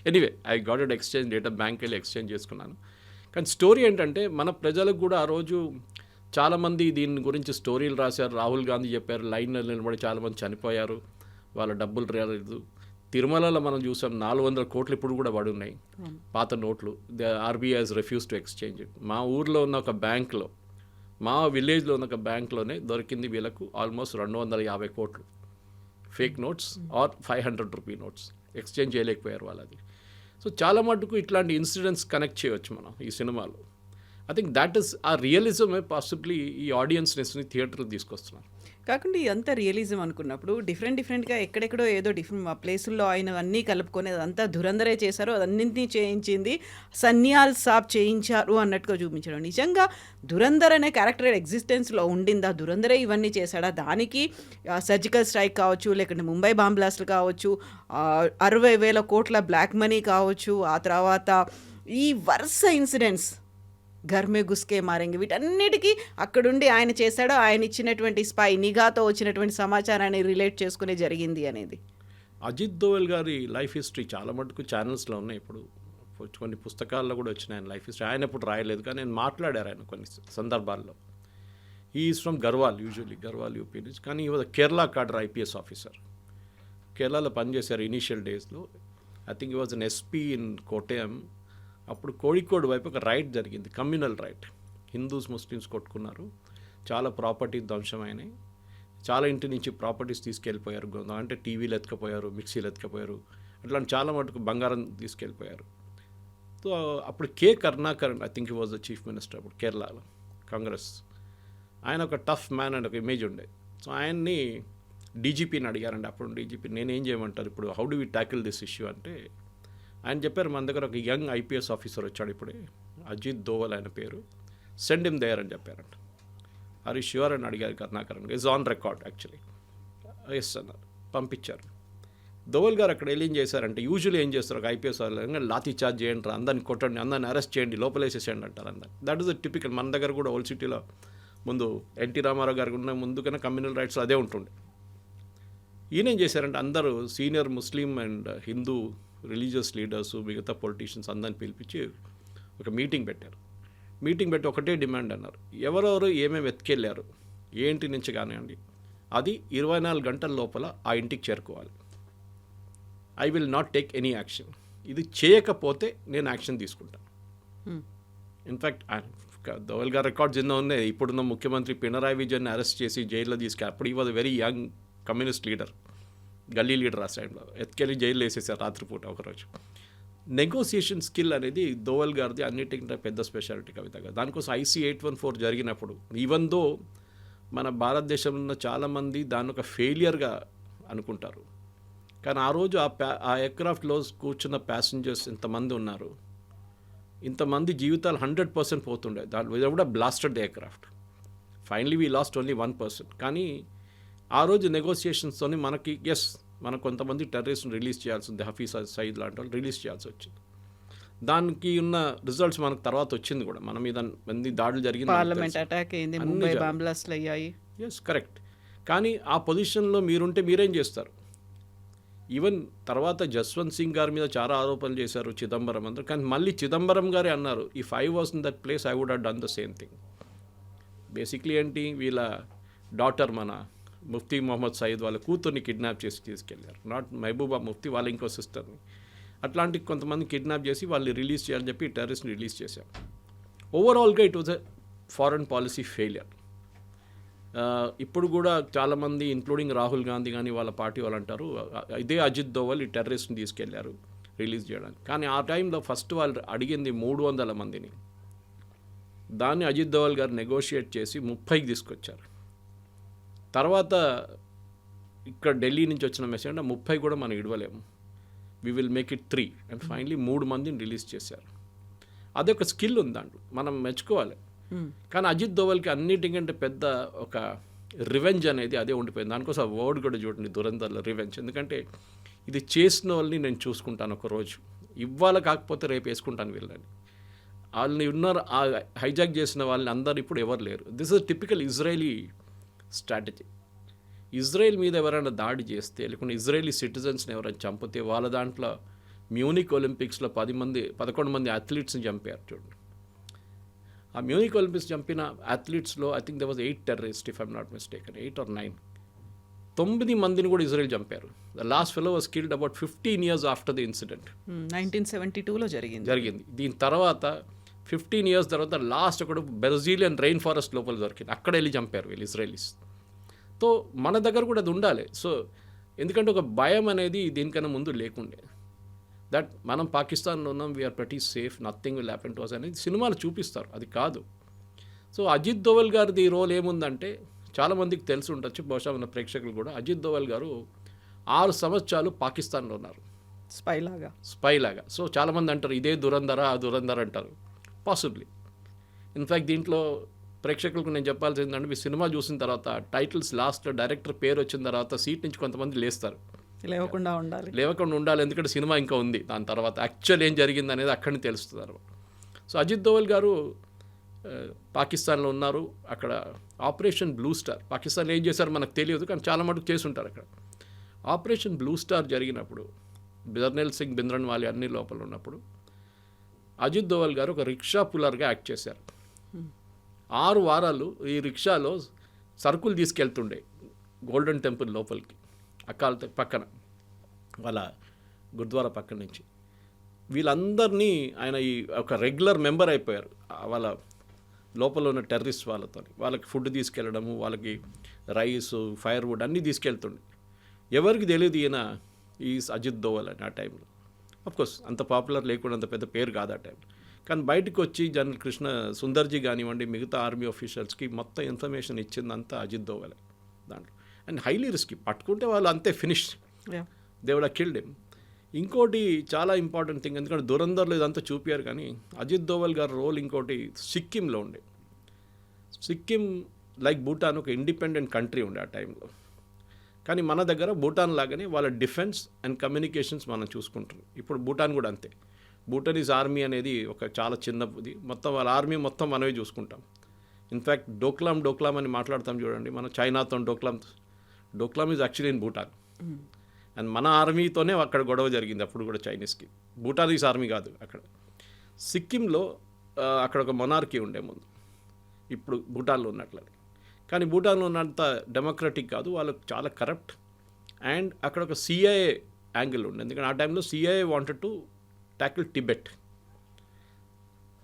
anyway I got it exchange data bank వెళ్ళి ఎక్స్చేంజ్ చేసుకున్నాను. కానీ స్టోరీ ఏంటంటే మన ప్రజలకు కూడా ఆ రోజు చాలామంది దీని గురించి స్టోరీలు రాశారు. రాహుల్ గాంధీ చెప్పారు, లైన్లో నిలబడి చాలామంది చనిపోయారు, వాళ్ళ డబ్బులు రాలేదు. తిరుమలలో మనం చూసాం 400 కోట్లు ఇప్పుడు కూడా పడి ఉన్నాయి పాత నోట్లు. The RBI has refuse to exchange it. మా ఊర్లో ఉన్న ఒక బ్యాంక్లో, మా విలేజ్లో ఉన్న ఒక బ్యాంక్లోనే దొరికింది వీళ్ళకు ఆల్మోస్ట్ 250 కోట్లు fake notes or 500 rupee notes. Exchange చేయలేకపోయారు వాళ్ళది. సో చాలా మటుకు ఇట్లాంటి ఇన్సిడెంట్స్ కనెక్ట్ చేయవచ్చు మనం ఈ సినిమాలో. ఐ థింక్ దాట్ ఈస్ ఆ రియలిజమే పాసిబ్లీ ఈ ఆడియన్స్ని థియేటర్కి తీసుకొస్తున్నారు. కాకుండా ఇదంతా రియలిజం అనుకున్నప్పుడు డిఫరెంట్గా ఎక్కడెక్కడో ఏదో డిఫరెంట్ ఆ ప్లేసుల్లో ఆయన అన్నీ కలుపుకొని అదంతా ధురంధరే చేశారు, అదన్నింటినీ చేయించింది సన్యాల్ సాబ్ చేయించారు అన్నట్టుగా చూపించడం. నిజంగా ధురంధర్ అనే క్యారెక్టర్ ఎగ్జిస్టెన్స్లో ఉండిందా? ధురంధరే ఇవన్నీ చేశాడా? దానికి సర్జికల్ స్ట్రైక్ కావచ్చు, లేకుంటే ముంబై బాంబ్ బ్లాస్ట్లు కావచ్చు, 60,000 కోట్ల బ్లాక్ మనీ కావచ్చు, ఆ తర్వాత ఈ వరుస ఇన్సిడెంట్స్ ఘర్ మే గుస్కే మారేంగే, వీటన్నిటికీ అక్కడుండి ఆయన చేశాడో, ఆయన ఇచ్చినటువంటి స్పై నిఘాతో వచ్చినటువంటి సమాచారాన్ని రిలేట్ చేసుకునే జరిగింది అనేది. అజిత్ దోవల్ గారి లైఫ్ హిస్టరీ చాలా మటుకు ఛానల్స్లో ఉన్నాయి. ఇప్పుడు కొన్ని పుస్తకాల్లో కూడా వచ్చినాయి ఆయన లైఫ్ హిస్టరీ. ఆయన ఇప్పుడు రాయలేదు, కానీ నేను మాట్లాడారు ఆయన కొన్ని సందర్భాల్లో. Is from Garhwal, usually Garhwal UP నుంచి. కానీ ఈ was Kerala cadre IPS officer. కేరళలో పనిచేశారు ఇనీషియల్ డేస్లో. ఐ థింక్ ఈ was an SP in Kottayam. అప్పుడు కోడికోడ్ వైపు ఒక రైట్ జరిగింది, కమ్యూనల్ రైట్. హిందూస్ ముస్లిమ్స్ కొట్టుకున్నారు, చాలా ప్రాపర్టీ ధ్వంసమైనాయి, చాలా ఇంటి నుంచి ప్రాపర్టీస్ తీసుకెళ్ళిపోయారు. అంటే టీవీలు ఎత్తుకపోయారు, మిక్సీలు ఎత్తుకపోయారు, అట్లాంటి చాలా మటుకు బంగారం తీసుకెళ్ళిపోయారు. సో అప్పుడు K Karunakaran, I think he was the chief minister అప్పుడు కేరళలో, కాంగ్రెస్. ఆయన ఒక టఫ్ మ్యాన్ అండ్ ఒక ఇమేజ్ ఉండే. సో ఆయన్ని డీజీపీని అడిగారండి. అప్పుడు డీజీపీ నేనేం చేయమంటారు ఇప్పుడు, how do we tackle this issue అంటే ఆయన చెప్పారు, మన దగ్గర ఒక యంగ్ ఐపీఎస్ ఆఫీసర్ వచ్చాడు ఇప్పుడే, అజిత్ దోవల్ ఆయన పేరు, సెండ్ హిమ్ దేర్ అని చెప్పారంట. ఆర్ యు ష్యూర్ అని అడిగారు Karunakaran. Is on record actually. Yes అన్నారు, పంపించారు. దోవల్ గారు అక్కడ ఏం చేశారంటే, యూజువల్లీ ఏం చేస్తారు ఒక ఐపీఎస్ వాళ్ళు, లాఠీ చార్జ్ చేయండి, అందరిని కొట్టండి, అందరిని అరెస్ట్ చేయండి, లోపలేసేసేయండి అంటారు అందరు. That is the typical. మన దగ్గర కూడా ఓల్డ్ సిటీలో ముందు ఎన్టీ రామారావు గారికి ఉన్న ముందు కన్నా కమ్యూనల్ రైట్స్ అదే ఉంటుండే. ఈయనేం చేశారంటే అందరూ senior Muslim and Hindu religious leaders, మిగతా పొలిటీషియన్స్ అందరిని పిలిపించి ఒక మీటింగ్ పెట్టారు. మీటింగ్ పెట్టి ఒకటే డిమాండ్ అన్నారు, ఎవరెవరు ఏమేమి ఎత్తుకెళ్ళారు, ఏ ఇంటి నుంచి కానివ్వండి, అది 24 గంటల లోపల ఆ ఇంటికి చేరుకోవాలి. I will not take any action. ఇది చేయకపోతే నేను యాక్షన్ తీసుకుంటాను. ఇన్ఫ్యాక్ట్ దోవల్ గారు రికార్డ్స్ ఎన్నో ఉన్నాయి. ఇప్పుడున్న ముఖ్యమంత్రి పినరాయి విజయన్ని అరెస్ట్ చేసి జైల్లో తీసుకెళ్ళి, అప్పుడు ఈ was very young communist leader, గల్లీ లీడర్ ఆ సైడ్లో, ఎత్తుకెళ్ళి జైలు వేసేసారు రాత్రిపూట ఒకరోజు. నెగోసియేషన్ స్కిల్ అనేది దోవల్ గారిది అన్నిటికంటే పెద్ద స్పెషాలిటీ కవిత గారు. దానికోసం IC 814 జరిగినప్పుడు, ఈవెన్ దో మన భారతదేశంలో ఉన్న చాలామంది దాన్ని ఒక ఫెయిలియర్గా అనుకుంటారు, కానీ ఆ రోజు ఆ ఎయిర్క్రాఫ్ట్లో కూర్చున్న ప్యాసింజర్స్ ఇంతమంది ఉన్నారు, ఇంతమంది జీవితాలు 100% పోతుండే. దాని కూడా blasted the aircraft. Finally we last only 1%. కానీ ఆ రోజు నెగోసియేషన్స్తోని మనకి మనకు కొంతమంది టెర్రరిస్ట్ని రిలీజ్ చేయాల్సి ఉంది, హఫీజ్ సయీద్ లాంటి వాళ్ళు రిలీజ్ చేయాల్సి వచ్చింది. దానికి ఉన్న రిజల్ట్స్ మనకు తర్వాత వచ్చింది కూడా. మన మీద మంది దాడులు జరిగింది, పార్లమెంట్ అటాక్ అయింది, ముంబై బాంబ్ బ్లాస్ట్లు అయ్యాయి. Yes correct. కానీ ఆ పొజిషన్లో మీరుంటే మీరేం చేస్తారు? ఈవెన్ తర్వాత జస్వంత్ సింగ్ గారి మీద చాలా ఆరోపణలు చేశారు, చిదంబరం అందరూ. కానీ మళ్ళీ చిదంబరం గారే అన్నారు, if I was in that place I would have done the same thing. Basically ఏంటి, వీళ్ళ డాటర్ మన ముఫ్తీ మొహమ్మద్ సయీద్ వాళ్ళ కూతుర్ని కిడ్నాప్ చేసి తీసుకెళ్లారు. నాట్ మహబూబా ముఫ్తీ, వాళ్ళ ఇంకో సిస్టర్ని. అట్లాంటి కొంతమంది కిడ్నాప్ చేసి వాళ్ళు రిలీజ్ చేయాలని చెప్పి టెర్రరిస్ట్ని రిలీజ్ చేశారు. ఓవరాల్గా it was a foreign policy failure. ఇప్పుడు కూడా చాలామంది ఇంక్లూడింగ్ రాహుల్ గాంధీ కానీ వాళ్ళ పార్టీ వాళ్ళు అంటారు, ఇదే అజిత్ దోవల్ ఈ టెర్రరిస్ట్ని తీసుకెళ్లారు రిలీజ్ చేయడానికి. కానీ ఆ టైంలో ఫస్ట్ వాళ్ళు అడిగింది 300 మందిని. దాన్ని అజిత్ దోవల్ గారు నెగోషియేట్ చేసి 30కి తీసుకొచ్చారు. తర్వాత ఇక్కడ ఢిల్లీ నుంచి వచ్చిన మెసేజ్ అంటే 30 కూడా మనం ఇడవలేము, we will make it 3 and finally 3 మందిని రిలీజ్ చేశారు. అదొక స్కిల్ ఉంది దాంట్లో, మనం మెచ్చుకోవాలి. కానీ అజిత్ దోవల్కి అన్నిటికంటే పెద్ద ఒక రివెంజ్ అనేది అదే ఉండిపోయింది. దానికోసం ఆ వర్డ్ కూడా చూడండి, దురంధర్లో రివెంజ్. ఎందుకంటే ఇది చేసిన వాళ్ళని నేను చూసుకుంటాను ఒకరోజు, ఇవాళ కాకపోతే రేపు వేసుకుంటాను వీళ్ళని. వాళ్ళని ఉన్నారు హైజాక్ చేసిన వాళ్ళని అందరు ఇప్పుడు ఎవరు లేరు. This is typical Israeli strategy. Israel మీద ఎవరైనా దాడి చేస్తే, లేకుంటే ఇజ్రాయలీ సిటిజన్స్ని ఎవరైనా చంపితే, వాళ్ళ దాంట్లో మ్యూనిక్ ఒలింపిక్స్లో 11 మంది అథ్లీట్స్ని చంపారు చూడండి. ఆ మ్యూనిక్ ఒలింపిక్స్ చంపిన అథ్లీట్స్లో I think they was 8 terrorist, if I'm not mistaken, 8 or 9. 9 మందిని కూడా ఇజ్రాయెల్ చంపారు. The last fellow was killed about 15 years after the incident. 1972లో జరిగింది. దీని తర్వాత 15 years తర్వాత లాస్ట్ ఒకడు బ్రెజిలియన్ రెయిన్ ఫారెస్ట్ లోపల దొరికింది, అక్కడ వెళ్ళి చంపారు వీళ్ళు ఇజ్రాయలీస్. సో మన దగ్గర కూడా అది ఉండాలి. సో ఎందుకంటే ఒక భయం అనేది దీనికన్నా ముందు లేకుండే. దట్ మనం పాకిస్తాన్లో ఉన్నాం, we are pretty safe, nothing will happen to us అనేది సినిమాలు చూపిస్తారు, అది కాదు. సో అజిత్ దోవల్ గారిది రోల్ ఏముందంటే చాలామందికి తెలిసి ఉండొచ్చు, బహుశా ఉన్న ప్రేక్షకులు కూడా. అజిత్ దోవల్ గారు 6 సంవత్సరాలు పాకిస్తాన్లో ఉన్నారు స్పై లాగా. సో చాలామంది అంటారు ఇదే దురంధర అంటారు. పాసిబ్లీ. ఇన్ఫ్యాక్ట్ దీంట్లో ప్రేక్షకులకు నేను చెప్పాల్సి ఏంటంటే, మీ సినిమా చూసిన తర్వాత టైటిల్స్ లాస్ట్లో డైరెక్టర్ పేరు వచ్చిన తర్వాత సీట్ నుంచి కొంతమంది లేస్తారు, లేవకుండా ఉండాలి, ఎందుకంటే సినిమా ఇంకా ఉంది. దాని తర్వాత యాక్చువల్ ఏం జరిగింది అనేది అక్కడిని తెలుస్తుంది అనమాట. సో అజిత్ దోవల్ గారు పాకిస్తాన్లో ఉన్నారు. అక్కడ ఆపరేషన్ బ్లూ స్టార్, పాకిస్తాన్లో ఏం చేశారో మనకు తెలియదు, కానీ చాలా మటుకు చేసి ఉంటారు అక్కడ. ఆపరేషన్ బ్లూ స్టార్ జరిగినప్పుడు జర్నల్ సింగ్ భింద్రన్వాలే అన్ని లోపల ఉన్నప్పుడు అజిత్ దోవల్ గారు ఒక రిక్షా పుల్లర్గా యాక్ట్ చేశారు. 6 వారాలు ఈ రిక్షాలో సరుకులు తీసుకెళ్తుండే గోల్డెన్ టెంపుల్ లోపలికి, అకాల్ పక్కన వాళ్ళ గురుద్వారా పక్కన నుంచి. వీళ్ళందరినీ ఆయన ఈ ఒక రెగ్యులర్ మెంబర్ అయిపోయారు వాళ్ళ లోపల ఉన్న టెర్రరిస్ట్ వాళ్ళతో. వాళ్ళకి ఫుడ్ తీసుకెళ్ళడము, వాళ్ళకి రైస్, ఫైర్వుడ్ అన్నీ తీసుకెళ్తుండే. ఎవరికి తెలియదు ఈయన ఈ అజిత్ దోవల్ అని ఆ టైంలో. అఫ్కోర్స్ అంత పాపులర్ లేకుండా, అంత పెద్ద పేరు కాదు ఆ టైం. కానీ బయటకు వచ్చి జనరల్ కృష్ణ సుందర్జీ కానివ్వండి, మిగతా ఆర్మీ ఆఫీషియల్స్కి మొత్తం ఇన్ఫర్మేషన్ ఇచ్చిందంతా అజిత్ దోవలే దాంట్లో. అండ్ హైలీ రిస్కీ, పట్టుకుంటే వాళ్ళు అంతే finish, they would have killed him. ఇంకోటి చాలా ఇంపార్టెంట్ థింగ్, ఎందుకంటే దురంధర్లో ఇదంతా చూపారు, కానీ అజిత్ దోవల్ గారి రోల్ ఇంకోటి సిక్కింలో ఉండే. సిక్కిం లైక్ భూటాన్ ఒక ఇండిపెండెంట్ కంట్రీ ఉండే ఆ టైంలో. కానీ మన దగ్గర భూటాన్ లాగానే వాళ్ళ డిఫెన్స్ అండ్ కమ్యూనికేషన్స్ మనం చూసుకుంటాం. ఇప్పుడు భూటాన్ కూడా అంతే. భూటానీస్ ఆర్మీ అనేది ఒక చాలా చిన్నది, మొత్తం వాళ్ళ ఆర్మీ మొత్తం మనమే చూసుకుంటాం. ఇన్ఫ్యాక్ట్ డోక్లాం అని మాట్లాడతాం చూడండి, మనం చైనాతో Doklam is actually in Bhutan. And మన ఆర్మీతోనే అక్కడ గొడవ జరిగింది అప్పుడు కూడా చైనీస్కి. భూటానీస్ ఆర్మీ కాదు అక్కడ. సిక్కింలో అక్కడ ఒక మొనార్కీ ఉండే ముందు, ఇప్పుడు భూటాన్లో ఉన్నట్లని. కానీ భూటాన్లో ఉన్నంత డెమోక్రటిక్ కాదు, వాళ్ళకు చాలా కరప్ట్. అండ్ అక్కడ ఒక సిఐఏ యాంగిల్ ఉండే, ఎందుకంటే ఆ టైంలో CIA wanted to tackle Tibet.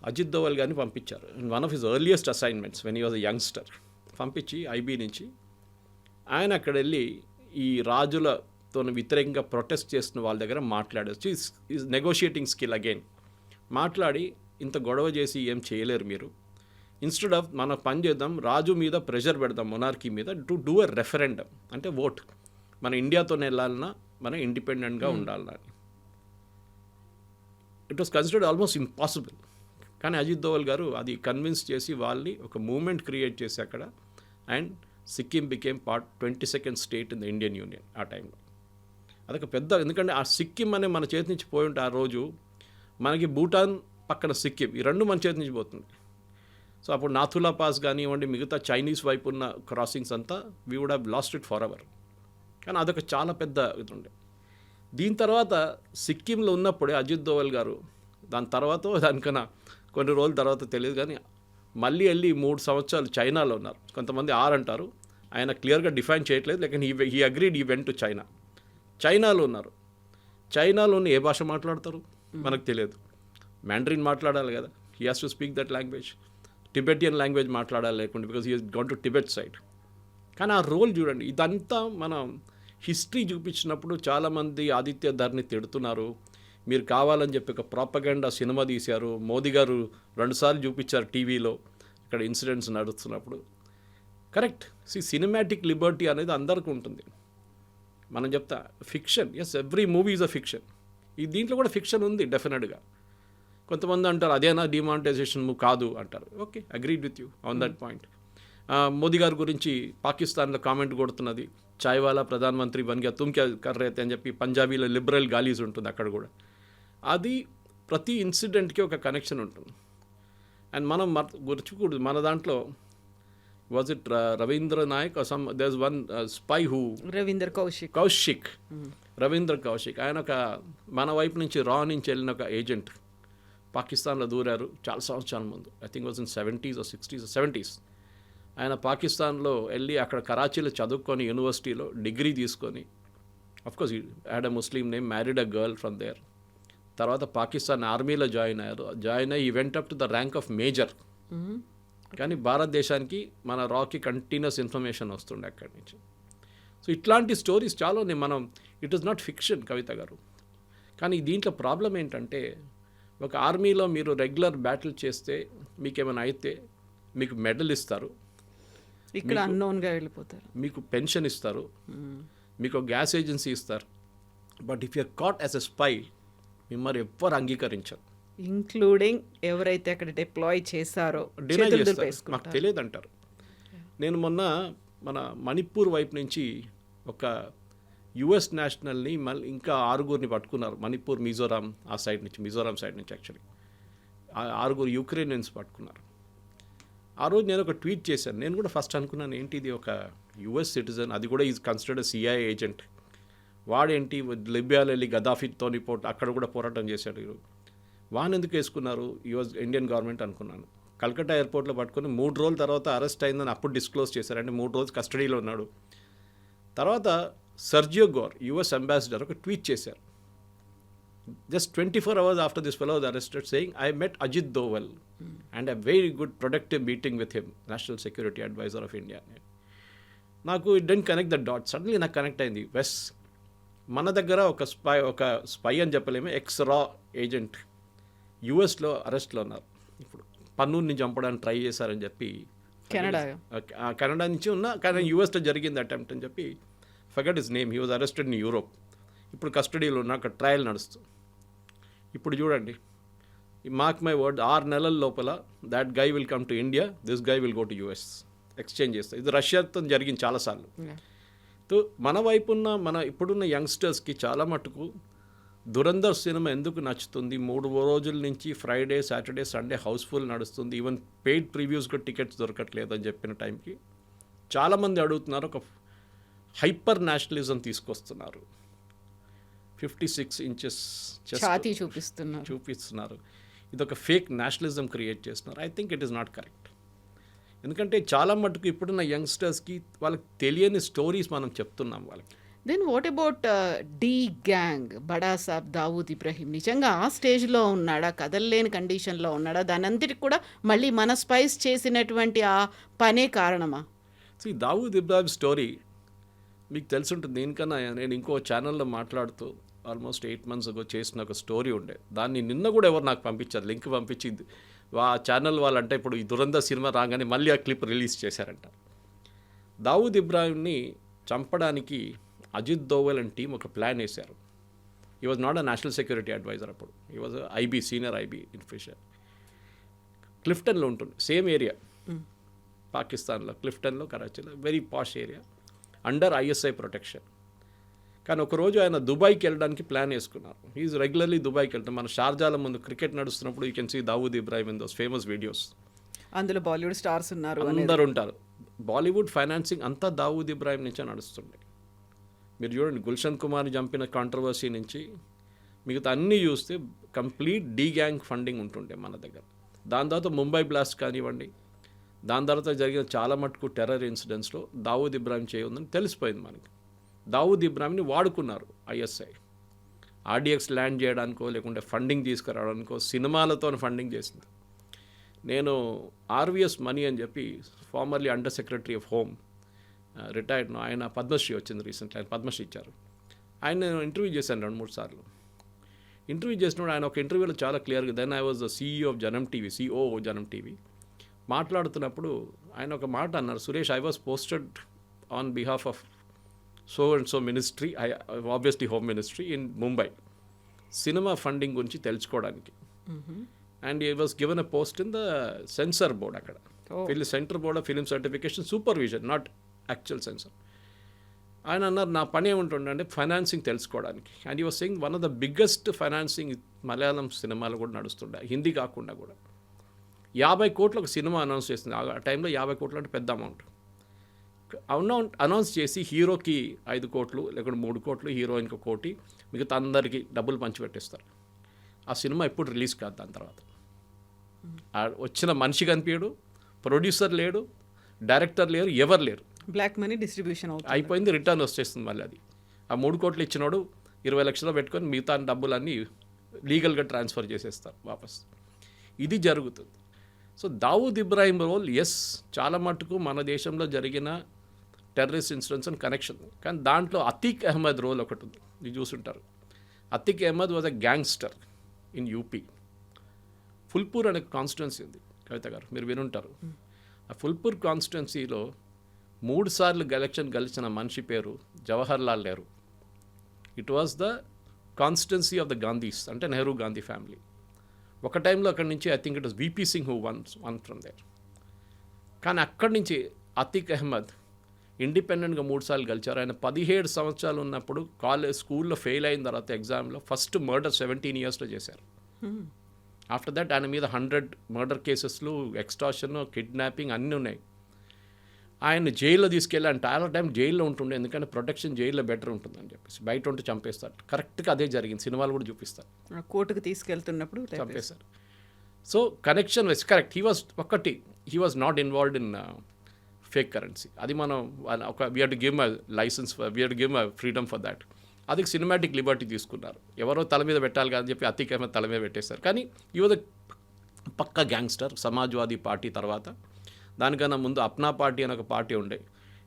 Ajit Doval గారిని పంపించారు. One of his earliest assignments when he was a youngster, పంపించి ఐబీ నుంచి ఆయన అక్కడ వెళ్ళి ఈ రాజులతో వ్యతిరేకంగా ప్రొటెస్ట్ చేస్తున్న వాళ్ళ దగ్గర మాట్లాడచ్చు. Is negotiating skill again. మాట్లాడి ఇంత గొడవ చేసి ఏం చేయలేరు మీరు, ఇన్స్టెడ్ ఆఫ్ మనం పని చేద్దాం, రాజు మీద ప్రెషర్ పెడదాం, మొనార్కీ మీద, టు డూ ఎ రెఫరెండం, అంటే ఓట్, మన ఇండియాతోనే వెళ్ళాలన్నా మనం ఇండిపెండెంట్గా ఉండాలన్నా. It was considered almost impossible. కానీ అజిత్ దోవల్ గారు అది కన్విన్స్ చేసి వాళ్ళని ఒక మూమెంట్ క్రియేట్ చేసి అక్కడ, and Sikkim became 22nd state in the Indian union ఆ టైంలో. అదొక పెద్ద, ఎందుకంటే ఆ సిక్కిం అనే మన చేతి నుంచి పోయి ఉంటే ఆ రోజు మనకి భూటాన్ పక్కన సిక్కిం, ఈ రెండు మన చేతి నుంచి పోతుంది. సో అప్పుడు నాథులా పాస్ కానివ్వండి, మిగతా చైనీస్ వైపు ఉన్న క్రాసింగ్స్ అంతా we would have lost it forever. కానీ అదొక చాలా పెద్ద ఇది ఉండే. దీని తర్వాత సిక్కింలో ఉన్నప్పుడే అజిత్ దోవల్ గారు, దాని తర్వాత దానికన్నా కొన్ని రోజుల తర్వాత తెలియదు కానీ మళ్ళీ వెళ్ళి 3 సంవత్సరాలు చైనాలో ఉన్నారు. కొంతమంది 6 అంటారు, ఆయన క్లియర్గా డిఫైన్ చేయట్లేదు. లేకపోతే హీ అగ్రీడ్ ఈ వెంట్ టు చైనా. చైనాలో ఉన్నారు. చైనాలోని ఏ భాష మాట్లాడతారు మనకు తెలియదు. మ్యాండరిన్ మాట్లాడాలి కదా, he has to speak that language. Tibetan language మాట్లాడాలి లేకుంటే, because he has gone to Tibet side. కానీ ఆ రోల్ చూడండి, ఇదంతా మనం హిస్టరీ చూపించినప్పుడు చాలామంది ఆదిత్య ధర్ని తిడుతున్నారు, మీరు కావాలని చెప్పి ఒక ప్రాపగండా సినిమా తీశారు, మోదీ గారు 2 సార్లు చూపించారు టీవీలో ఇక్కడ ఇన్సిడెంట్స్ నడుస్తున్నప్పుడు. కరెక్ట్, సినిమాటిక్ లిబర్టీ అనేది అందరికీ ఉంటుంది. మనం చెప్తా fiction, yes, every movie is a fiction. ఈ దీంట్లో కూడా ఫిక్షన్ ఉంది డెఫినెట్గా. కొంతమంది అంటారు అదేనా డిమానిటైజేషన్ కాదు అంటారు. Okay, agreed with you on that point. Modi గారి గురించి పాకిస్తాన్లో కామెంట్ కొడుతున్నది చాయ్ వాలా ప్రధాన మంత్రి బన్ గయా తుమ్ క్యా కర్ రహే తే అని చెప్పి పంజాబీలో లిబరల్ గాలీస్ ఉంటుంది అక్కడ కూడా. అది ప్రతి ఇన్సిడెంట్కి ఒక కనెక్షన్ ఉంటుంది. అండ్ మనం గుర్చుకూడదు, మన దాంట్లో was it Ravindra Nayak there one spy who Ravinder Kaushik Ravindra Kaushik, ఆయన ఒక మన వైపు నుంచి నుంచి వెళ్ళిన ఒక ఏజెంట్, పాకిస్తాన్లో దూరారు చాలా సంవత్సరాల ముందు. I think was in 70s or 60s or 70s. ఆయన పాకిస్తాన్లో వెళ్ళి అక్కడ కరాచీలో చదువుకొని యూనివర్సిటీలో డిగ్రీ తీసుకొని, of course had a Muslim name, married a girl from there. తర్వాత పాకిస్తాన్ ఆర్మీలో జాయిన్ అయ్యి ఈ went up to the rank of major. కానీ భారతదేశానికి మన రాకి కంటిన్యూస్ ఇన్ఫర్మేషన్ వస్తుండే అక్కడి నుంచి. సో ఇట్లాంటి స్టోరీస్ చాలా ఉన్నాయి. మనం ఇట్ ఈస్ నాట్ ఫిక్షన్ కవిత గారు. కానీ దీంట్లో ప్రాబ్లం ఏంటంటే, ఒక ఆర్మీలో మీరు రెగ్యులర్ బ్యాటిల్ చేస్తే మీకేమైనా అయితే మీకు మెడల్ ఇస్తారు, ఇక్కడ అన్నోన్గా వెళ్ళిపోతారు, మీకు పెన్షన్ ఇస్తారు, మీకు గ్యాస్ ఏజెన్సీ ఇస్తారు. But if you are caught as a spy మిమ్మల్ని ఎవ్వరు అంగీకరించరు, ఇంక్లూడింగ్ ఎవరైతే అక్కడ డిప్లాయ్ చేశారో డినై చేస్తారు, మాకు తెలియదు అంటారు. నేను మొన్న మన మణిపూర్ వైపు నుంచి ఒక యుఎస్ నేషనల్ని మళ్ళీ ఇంకా 6 పట్టుకున్నారు. మణిపూర్ మిజోరాం సైడ్ నుంచి యాక్చువల్లీ 6 యుక్రెయినియన్స్ పట్టుకున్నారు. ఆ రోజు నేను ఒక ట్వీట్ చేశాను. నేను కూడా ఫస్ట్ అనుకున్నాను, ఏంటి ఇది ఒక యుఎస్ సిటిజన్, అది కూడా ఈజ్ కన్సిడర్డ్ సిఐఏ ఏజెంట్, వాడేంటి లిబియాలో వెళ్ళి గదాఫీతోని అక్కడ కూడా పోరాటం చేశాడు, వాన్ ఎందుకు వేసుకున్నారు యుఎస్ ఇండియన్ గవర్నమెంట్ అనుకున్నాను. కల్కట్టా ఎయిర్పోర్ట్లో పట్టుకొని 3 రోజుల తర్వాత అరెస్ట్ అయిందని అప్పుడు డిస్క్లోజ్ చేశారు. అంటే 3 రోజులు కస్టడీలో ఉన్నాడు. తర్వాత సర్జియో గోర్ యుఎస్ అంబాసిడర్ ఒక ట్వీట్ చేశారు, just 24 hours after this fellow was arrested, saying, I met Ajit Doval and a very good productive meeting with him, National Security Advisor of India. నాకు it didn't connect the dot. Suddenly నాకు కనెక్ట్ అయింది. వెస్ మన దగ్గర ఒక స్పై అని చెప్పలేము, ఎక్స్-రా ఏజెంట్ యుఎస్లో అరెస్ట్లో ఉన్నారు. ఇప్పుడు పన్నూర్ని చంపడానికి ట్రై చేశారని చెప్పి కెనడా నుంచి కానీ యుఎస్లో జరిగింది అటెంప్ట్ అని చెప్పి, forget his name, he was arrested in Europe. ఇప్పుడు కస్టడీలో ఉన్న అక్కడ ట్రయల్ నడుస్తుంది. ఇప్పుడు చూడండి, మార్క్ మై వర్డ్, 6 నెలల లోపల that guy will come to India, this guy will go to US, exchange చేస్తారు. ఇది రష్యాతో జరిగింది చాలాసార్లు. తో మన వైపున్న ఇప్పుడున్న యంగ్స్టర్స్కి చాలా మటుకు దురంధర్ సినిమా ఎందుకు నచ్చుతుంది, 3 రోజుల నుంచి ఫ్రైడే, సాటర్డే, సండే హౌస్ఫుల్ నడుస్తుంది, ఈవెన్ పెయిడ్ ప్రివ్యూస్గా టికెట్స్ దొరకట్లేదు అని చెప్పిన టైంకి చాలామంది అడుగుతున్నారు, ఒక హైపర్ నేషనలిజం తీసుకొస్తున్నారు, 56 inches ఛాతీ చూపిస్తున్నారు, ఇది ఒక ఫేక్ నేషనలిజం క్రియేట్ చేస్తున్నారు. I think it is not correct. ఎందుకంటే చాలా మటుకు ఇప్పుడున్న యంగ్స్టర్స్కి వాళ్ళకి తెలియని స్టోరీస్ మనం చెప్తున్నాం వాళ్ళకి. Then what about the gang, బడా సాబ్ దావూద్ ఇబ్రహీం నిజంగా ఆ స్టేజ్లో ఉన్నాడా, కదలలేని కండిషన్లో ఉన్నాడా, దాని అంతటికి కూడా మళ్ళీ మన స్పైస్ చేసినటువంటి ఆ పనే కారణమా? దావూద్ ఇబ్రాహిం స్టోరీ మీకు తెలిసి ఉంటుంది. దీనికన్నా నేను ఇంకో ఛానల్లో మాట్లాడుతూ ఆల్మోస్ట్ 8 months ago చేసిన ఒక స్టోరీ ఉండే, దాన్ని నిన్న కూడా ఎవరు నాకు పంపించారు, లింక్ పంపించింది ఆ ఛానల్ వాళ్ళంటే ఇప్పుడు ఈ దురంధర్ సినిమా రాగానే మళ్ళీ ఆ క్లిప్ రిలీజ్ చేశారంట. దావూద్ ఇబ్రాహింని చంపడానికి అజిత్ దోవల్ అండ్ టీం ఒక ప్లాన్ వేశారు. He was not a national security adviser, అప్పుడు he was IB, senior IB officer. క్లిఫ్టన్లో ఉంటుంది, సేమ్ ఏరియా పాకిస్తాన్లో, క్లిఫ్టన్లో, కరాచీలో, very posh area, under ISI protection. కానీ ఒకరోజు ఆయన దుబాయ్కి వెళ్ళడానికి ప్లాన్ వేసుకున్నారు. ఈజ్ రెగ్యులర్లీ దుబాయ్కి వెళ్తాం. మన షార్జాల ముందు క్రికెట్ నడుస్తున్నప్పుడు you can see Dawood Ibrahim in those famous videos. అందులో బాలీవుడ్ స్టార్స్ ఉన్నారు, అందరు ఉంటారు. బాలీవుడ్ ఫైనాన్సింగ్ అంతా దావూద్ ఇబ్రాహిం నుంచే నడుస్తుండే. మీరు చూడండి, గుల్షన్ కుమార్ని చంపిన కాంట్రవర్సీ నుంచి మిగతా అన్నీ చూస్తే కంప్లీట్ డీ గ్యాంగ్ ఫండింగ్ ఉంటుండే మన దగ్గర. దాని తర్వాత ముంబై బ్లాస్ట్ కానివ్వండి, దాని తర్వాత జరిగిన చాలా మటుకు టెర్రర్ ఇన్సిడెంట్స్లో దావూద్ ఇబ్రాహిం చేయఉందని తెలిసిపోయింది మనకి. దావూద్ ఇబ్రాహింని వాడుకున్నారు ఐఎస్ఐ, ఆర్డిఎక్స్ ల్యాండ్ చేయడానికో లేకుంటే ఫండింగ్ తీసుకురావడానికో, సినిమాలతో ఫండింగ్ చేసింది. నేను ఆర్విఎస్ మనీ అని చెప్పి formerly under secretary of home, retired, ఆయన పద్మశ్రీ వచ్చింది రీసెంట్లీ, ఆయన పద్మశ్రీ ఇచ్చారు. ఆయన నేను ఇంటర్వ్యూ చేశాను 2-3 సార్లు. ఇంటర్వ్యూ చేసినప్పుడు ఆయన ఒక ఇంటర్వ్యూలో చాలా క్లియర్గా, then I was the CEO of Janam TV, COO Janam TV, మాట్లాడుతున్నప్పుడు ఆయన ఒక మాట అన్నారు, Suresh, I was posted on behalf of so and so ministry, obviously home ministry in Mumbai, cinema funding గురించి తెలుసుకోవడానికి. And he was given a post in the censor board, అక్కడ centre board of film certification supervision, not actual censor. ఆయన అన్నారు నా పని ఏముంటుండే అంటే ఫైనాన్సింగ్ తెలుసుకోవడానికి. And you was saying one of the biggest financing Malayalam సినిమాలు కూడా నడుస్తుండే, హిందీ కాకుండా కూడా. 50 కోట్లు ఒక సినిమా అనౌన్స్ చేసింది. ఆ టైంలో 50 కోట్లు అంటే పెద్ద అమౌంట్. అనౌన్స్ చేసి హీరోకి 5 కోట్లు లేకుంటే 3 కోట్లు, హీరోయిన్కి 1 కోటి, మిగతా అందరికీ డబ్బులు పంచిపెట్టేస్తారు. ఆ సినిమా ఎప్పుడు రిలీజ్ కాదు. దాని తర్వాత వచ్చిన మనిషి కనిపించడు, ప్రొడ్యూసర్ లేడు, డైరెక్టర్ లేరు, ఎవరు లేరు. బ్లాక్ మనీ డిస్ట్రిబ్యూషన్ అయిపోయింది, రిటర్న్ వచ్చేస్తుంది మళ్ళీ అది. ఆ 3 కోట్లు ఇచ్చినోడు 20 లక్షలు పెట్టుకొని మిగతా డబ్బులన్నీ లీగల్గా ట్రాన్స్ఫర్ చేసేస్తారు వాపస్. ఇది జరుగుతుంది. So Dawood Ibrahim role is చాలా మటుకు మన దేశంలో జరిగిన టెర్రరిస్ట్ ఇన్సిడెంట్స్ అండ్ కనెక్షన్. కానీ దాంట్లో అతీక్ అహ్మద్ రోల్ ఒకటి ఉంది, మీరు చూసుంటారు. Atiq Ahmed was a gangster in UP. Phulpur అనే కాన్స్టిట్యున్సీ ఉంది కవిత గారు, మీరు వినుంటారు. ఆ ఫుల్పూర్ కాన్స్టిట్యున్సీలో 3 సార్లు ఎలక్షన్ గెలిచిన మనిషి పేరు Jawahar Lal Nehru. It was the constituency of the Gandhis, అంటే నెహ్రూ గాంధీ ఫ్యామిలీ. ఒక టైంలో అక్కడి నుంచి I think it was VP Singh who won from there. కానీ అక్కడి నుంచి అతీక్ అహ్మద్ ఇండిపెండెంట్గా 3 సార్లు గెలిచారు. ఆయన 17 సంవత్సరాలు ఉన్నప్పుడు స్కూల్లో ఫెయిల్ అయిన తర్వాత ఎగ్జామ్లో ఫస్ట్ మర్డర్ 17 ఇయర్స్లో చేశారు. ఆఫ్టర్ దట్ ఆయన మీద 100 మర్డర్ కేసెస్లు, ఎక్స్టార్షన్, కిడ్నాపింగ్ అన్నీ ఉన్నాయి. ఆయన జైల్లో తీసుకెళ్ళి ఆయన చాలా టైం జైల్లో ఉంటుండే, ఎందుకంటే ప్రొటెక్షన్ జైల్లో బెటర్ ఉంటుందని చెప్పేసి. బయట ఉంటే చంపేస్తారు. కరెక్ట్గా అదే జరిగింది, సినిమాలు కూడా చూపిస్తారు. కోర్టుకు తీసుకెళ్తున్నప్పుడు చంపేశారు. So connection was correct. He was not involved in fake currency. అది మనం we have to give my license, we have to give my freedom for that. అది సినిమాటిక్ లిబర్టీ తీసుకున్నారు. ఎవరో తల మీద పెట్టాలి కదా అని చెప్పి అతీక్ అహ్మద్ తల మీద పెట్టేశారు. కానీ ఈ వాజ్ పక్కా గ్యాంగ్స్టర్. సమాజ్వాదీ పార్టీ తర్వాత, దానికన్నా ముందు అప్నా పార్టీ అని ఒక పార్టీ ఉండే.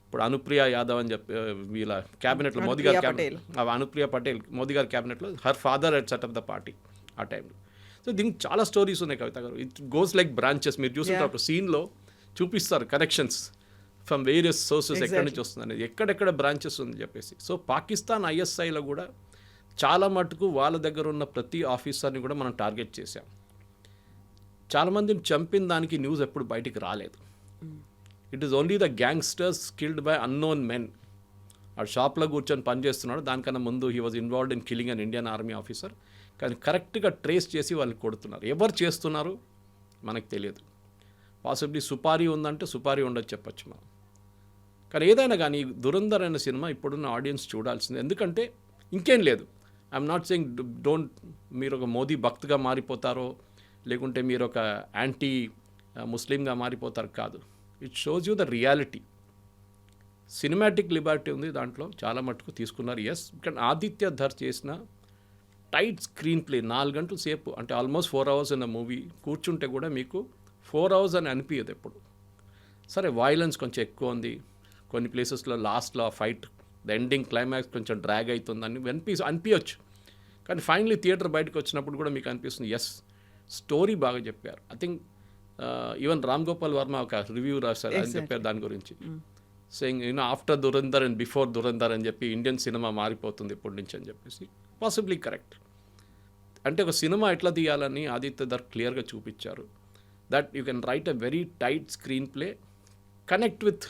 ఇప్పుడు అనుప్రియ యాదవ్ అని చెప్పి వీళ్ళ క్యాబినెట్లో మోదీ గారి అనుప్రియ పటేల్ మోదీ గారి క్యాబినెట్లో her father head set of the party ఆ టైంలో. సో దీనికి చాలా స్టోరీస్ ఉన్నాయి కవిత గారు. It goes like branches. మీరు చూసినప్పుడు సీన్లో చూపిస్తారు కనెక్షన్స్ ఫ్రమ్ వేరియస్ సోర్సెస్, ఎక్కడి నుంచి వస్తుంది అనేది, ఎక్కడెక్కడ బ్రాంచెస్ ఉందని చెప్పేసి. సో పాకిస్తాన్ ఐఎస్ఐలో కూడా చాలా మటుకు వాళ్ళ దగ్గర ఉన్న ప్రతి ఆఫీసర్ని కూడా మనం టార్గెట్ చేశాం. చాలామందిని చంపిన దానికి న్యూస్ ఎప్పుడు బయటికి రాలేదు. It is only the gangsters killed by unknown men. ఆ షాప్లో కూర్చొని పనిచేస్తున్నాడు, దానికన్నా ముందు he was involved in killing an Indian army officer. కానీ కరెక్ట్గా ట్రేస్ చేసి వాళ్ళు కొడుతున్నారు. ఎవరు చేస్తున్నారు మనకు తెలియదు. పాసిబ్లీ సుపారీ ఉందంటే సుపారీ ఉండొచ్చు చెప్పచ్చు మనం. కానీ ఏదైనా కానీ దురంధర్ అనే సినిమా ఇప్పుడున్న ఆడియన్స్ చూడాల్సింది. ఎందుకంటే ఇంకేం లేదు. ఐఎమ్ నాట్ సెయింగ్ డోంట్ మీరు ఒక మోదీ భక్తుగా మారిపోతారో లేకుంటే మీరు ఒక యాంటీ ముస్లింగా మారిపోతారు కాదు. It shows you the reality. Cinematic Liberty ఉంది దాంట్లో, చాలా మటుకు తీసుకున్నారు. ఎస్, కానీ ఆదిత్య ధర్ చేసిన టైట్ స్క్రీన్ ప్లే 4 గంటల సేపు, అంటే ఆల్మోస్ట్ 4 hours ఇన్ మూవీ కూర్చుంటే కూడా మీకు 4 hours అని అనిపించదు ఎప్పుడు. సరే వైలెన్స్ కొంచెం ఎక్కువ ఉంది, కొన్ని ప్లేసెస్లో లాస్ట్లో ఫైట్ ద ఎండింగ్ క్లైమాక్స్ కొంచెం డ్రాగ్ అవుతుందని అనిపించవచ్చు. కానీ ఫైనలీ థియేటర్ బయటకు వచ్చినప్పుడు కూడా మీకు అనిపిస్తుంది ఎస్ స్టోరీ బాగా చెప్పారు. I think even Ram Gopal Varma ఒక రివ్యూ రాశారు, ఆయన చెప్పారు దాని గురించి. Saying after Dhurandhar and before Dhurandhar అని చెప్పి ఇండియన్ సినిమా మారిపోతుంది ఇప్పటి నుంచి అని చెప్పేసి. Possibly correct. అంటే ఒక సినిమా ఎట్లా తీయాలని ఆదిత్య ధర్ క్లియర్గా చూపించారు. That you can write a very tight screenplay, connect with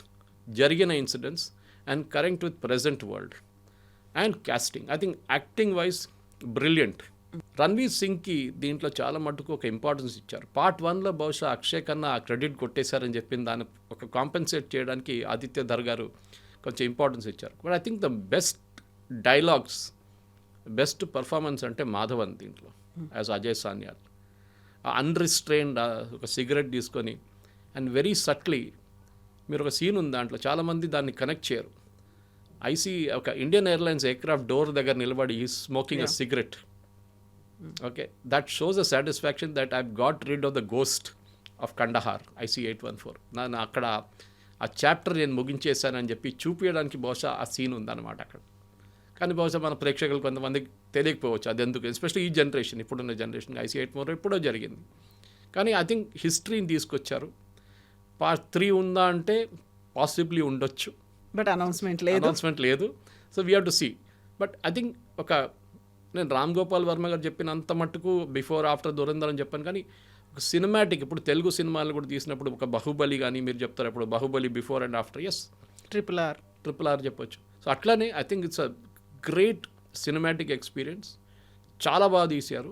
జరిగిన incidents and connect with present world. And casting I think acting wise brilliant. Ranveer సింగ్కి దీంట్లో చాలా మటుకు ఒక ఇంపార్టెన్స్ ఇచ్చారు. పార్ట్ 1లో బహుశా అక్షయ్ కన్నా ఆ క్రెడిట్ కొట్టేశారని చెప్పిన దాన్ని ఒక కాంపెన్సేట్ చేయడానికి ఆదిత్య ధర్ గారు కొంచెం ఇంపార్టెన్స్ ఇచ్చారు. But I think the best dialogues, best performance అంటే మాధవన్ దీంట్లో యాజ్ అజయ్ సాన్యాల్. అన్రిస్ట్రైన్డ్ ఒక సిగరెట్ తీసుకొని అండ్ వెరీ సట్లీ, మీరు ఒక సీన్ ఉంది దాంట్లో, చాలామంది దాన్ని కనెక్ట్ చేయరు. ఒక ఇండియన్ ఎయిర్లైన్స్ ఎయిర్క్రాఫ్ట్ డోర్ దగ్గర నిలబడి ఈ smoking a cigarette. Okay, that shows a satisfaction that I got rid of the ghost of Kandahar IC-814. నేను అక్కడ ఆ చాప్టర్ నేను ముగించేశానని చెప్పి చూపించడానికి బహుశా ఆ సీన్ ఉందన్నమాట అక్కడ. కానీ బహుశా మన ప్రేక్షకులు కొంతమందికి తెలియకపోవచ్చు అది ఎందుకు, ఎస్పెషల్లీ ఈ జనరేషన్, ఇప్పుడున్న జనరేషన్. IC-814 ఎప్పుడో జరిగింది. కానీ ఐ థింక్ హిస్టరీని తీసుకొచ్చారు. పార్ట్ 3 ఉందా అంటే పాసిబ్లీ ఉండొచ్చు, బట్ అనౌన్స్మెంట్ లేదు. So we have to see. But I think నేను రామ్ గోపాల్ వర్మ గారు చెప్పినంత మట్టుకు బిఫోర్ ఆఫ్టర్ దురంధర్ అని చెప్పాను. కానీ ఒక సినిమాటిక్, ఇప్పుడు తెలుగు సినిమాలు కూడా తీసినప్పుడు ఒక బాహుబలి కానీ మీరు చెప్తారు, ఇప్పుడు Baahubali before and after. Yes, triple R చెప్పొచ్చు. సో అట్లానే I think it's a great cinematic experience. చాలా బాగా తీశారు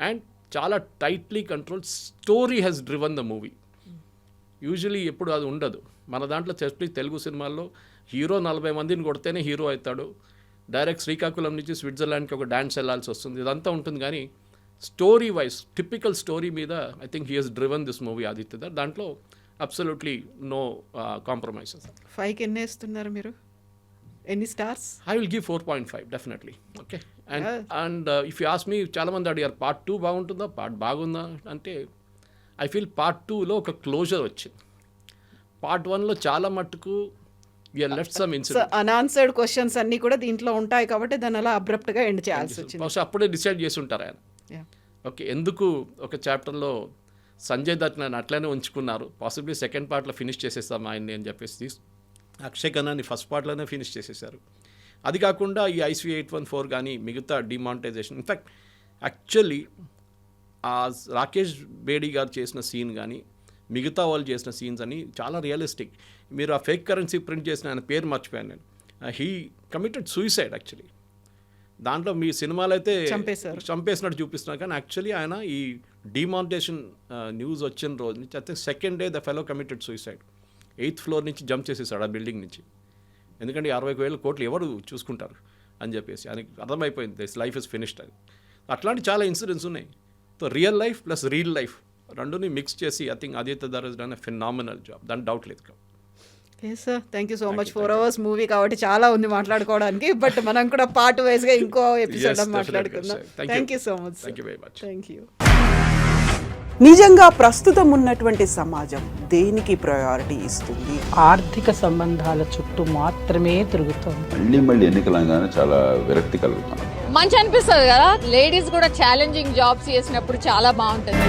అండ్ చాలా tightly control story has driven the movie. Usually ఎప్పుడు అది ఉండదు మన దాంట్లో. ఎస్పెషల్లీ తెలుగు సినిమాల్లో హీరో 40 మందిని కొడితేనే హీరో అవుతాడు, డైరెక్ట్ శ్రీకాకుళం నుంచి స్విట్జర్లాండ్కి ఒక డాన్స్ వెళ్ళాల్సి వస్తుంది, ఇదంతా ఉంటుంది. కానీ స్టోరీ వైజ్ టిపికల్ స్టోరీ మీద I think he he's driven this movie Aditya. దాంట్లో అబ్సల్యూట్లీ నో కాంప్రమైజెస్. 5కి ఎన్ని వేస్తున్నారు మీరు, ఎన్ని stars? I will give 4.5 definitely. Okay. And if you ask me, చాలామంది అడిగారు పార్ట్ 2 బాగుంటుందా, పార్ట్ బాగుందా అంటే ఐ ఫీల్ పార్ట్ 2లో ఒక క్లోజర్ వచ్చింది. పార్ట్ 1లో చాలా మట్టుకు left some incident, unanswered questions అన్నీ కూడా దీంట్లో ఉంటాయి కాబట్టి దాన్ని అలా అబ్రప్ట్గా ఎండ్ చేయాల్సి వచ్చింది. బహుశా అప్పుడే డిసైడ్ చేసి ఉంటారు ఆయన. ఓకే, ఎందుకు ఒక చాప్టర్లో సంజయ్ దత్ నన్ను అట్లనే ఉంచుకున్నారు, పాసిబ్లీ సెకండ్ పార్ట్లో ఫినిష్ చేసేస్తాం ఆయన్ని అని చెప్పేసి అక్షయ్ ఖన్నాని ఫస్ట్ పార్ట్లోనే ఫినిష్ చేసేసారు. అది కాకుండా ఈ IC 814 కానీ మిగతా డిమానిటైజేషన్, ఇన్ఫ్యాక్ట్ యాక్చువల్లీ ఆ రాకేష్ బేడీ గారు చేసిన సీన్ కానీ మిగతా వాళ్ళు చేసిన సీన్స్ అని చాలా రియలిస్టిక్. మీరు ఆ ఫేక్ కరెన్సీ ప్రింట్ చేసిన ఆయన పేరు మర్చిపోయాను నేను. He committed suicide actually. దాంట్లో మీ సినిమాలు అయితే చంపేసినట్టు చూపిస్తున్నారు, కానీ యాక్చువల్లీ ఆయన ఈ డిమానిటైజేషన్ న్యూస్ వచ్చిన రోజు నుంచి అయితే second day the fellow committed suicide. 8th floor నుంచి జంప్ చేసేసాడు ఆ బిల్డింగ్ నుంచి. ఎందుకంటే 60,000 కోట్లు ఎవరు చూసుకుంటారు అని చెప్పేసి ఆయనకి అర్థమైపోయింది దిస్ లైఫ్ ఇస్ ఫినిష్డ్ అని. అట్లాంటి చాలా ఇన్సిడెంట్స్ ఉన్నాయి. So real life plus real life రెండుని మిక్స్ చేసి I think Aditya Dhar is done a phenomenal job, దాని డౌట్ లేదు. Yes sir, thank you so much. 4 hours movie కాబట్టి చాలా ఉంది మాట్లాడుకోవడానికి, బట్ మనం కూడా పార్ట్ వైజ్గా ఇంకో ఎపిసోడ్ మాట్లాడుకుందాం. Thank you so much. Thank you very much. Thank you. నిజంగా ప్రస్తుతం ఉన్నటువంటి సమాజం దేనికి ప్రయారిటీ ఇస్తుంది? ఆర్థిక సంబంధాల చుట్టూ మాత్రమే తిరుగుతోంది. మళ్ళీ ఎన్నికలంగానే చాలా విరక్తి కలుగుతాను. మంచి అనిపిస్తుంది కదా, లేడీస్ కూడా ఛాలెంజింగ్ జాబ్స్ చేసినప్పుడు చాలా బాగుంటుంది.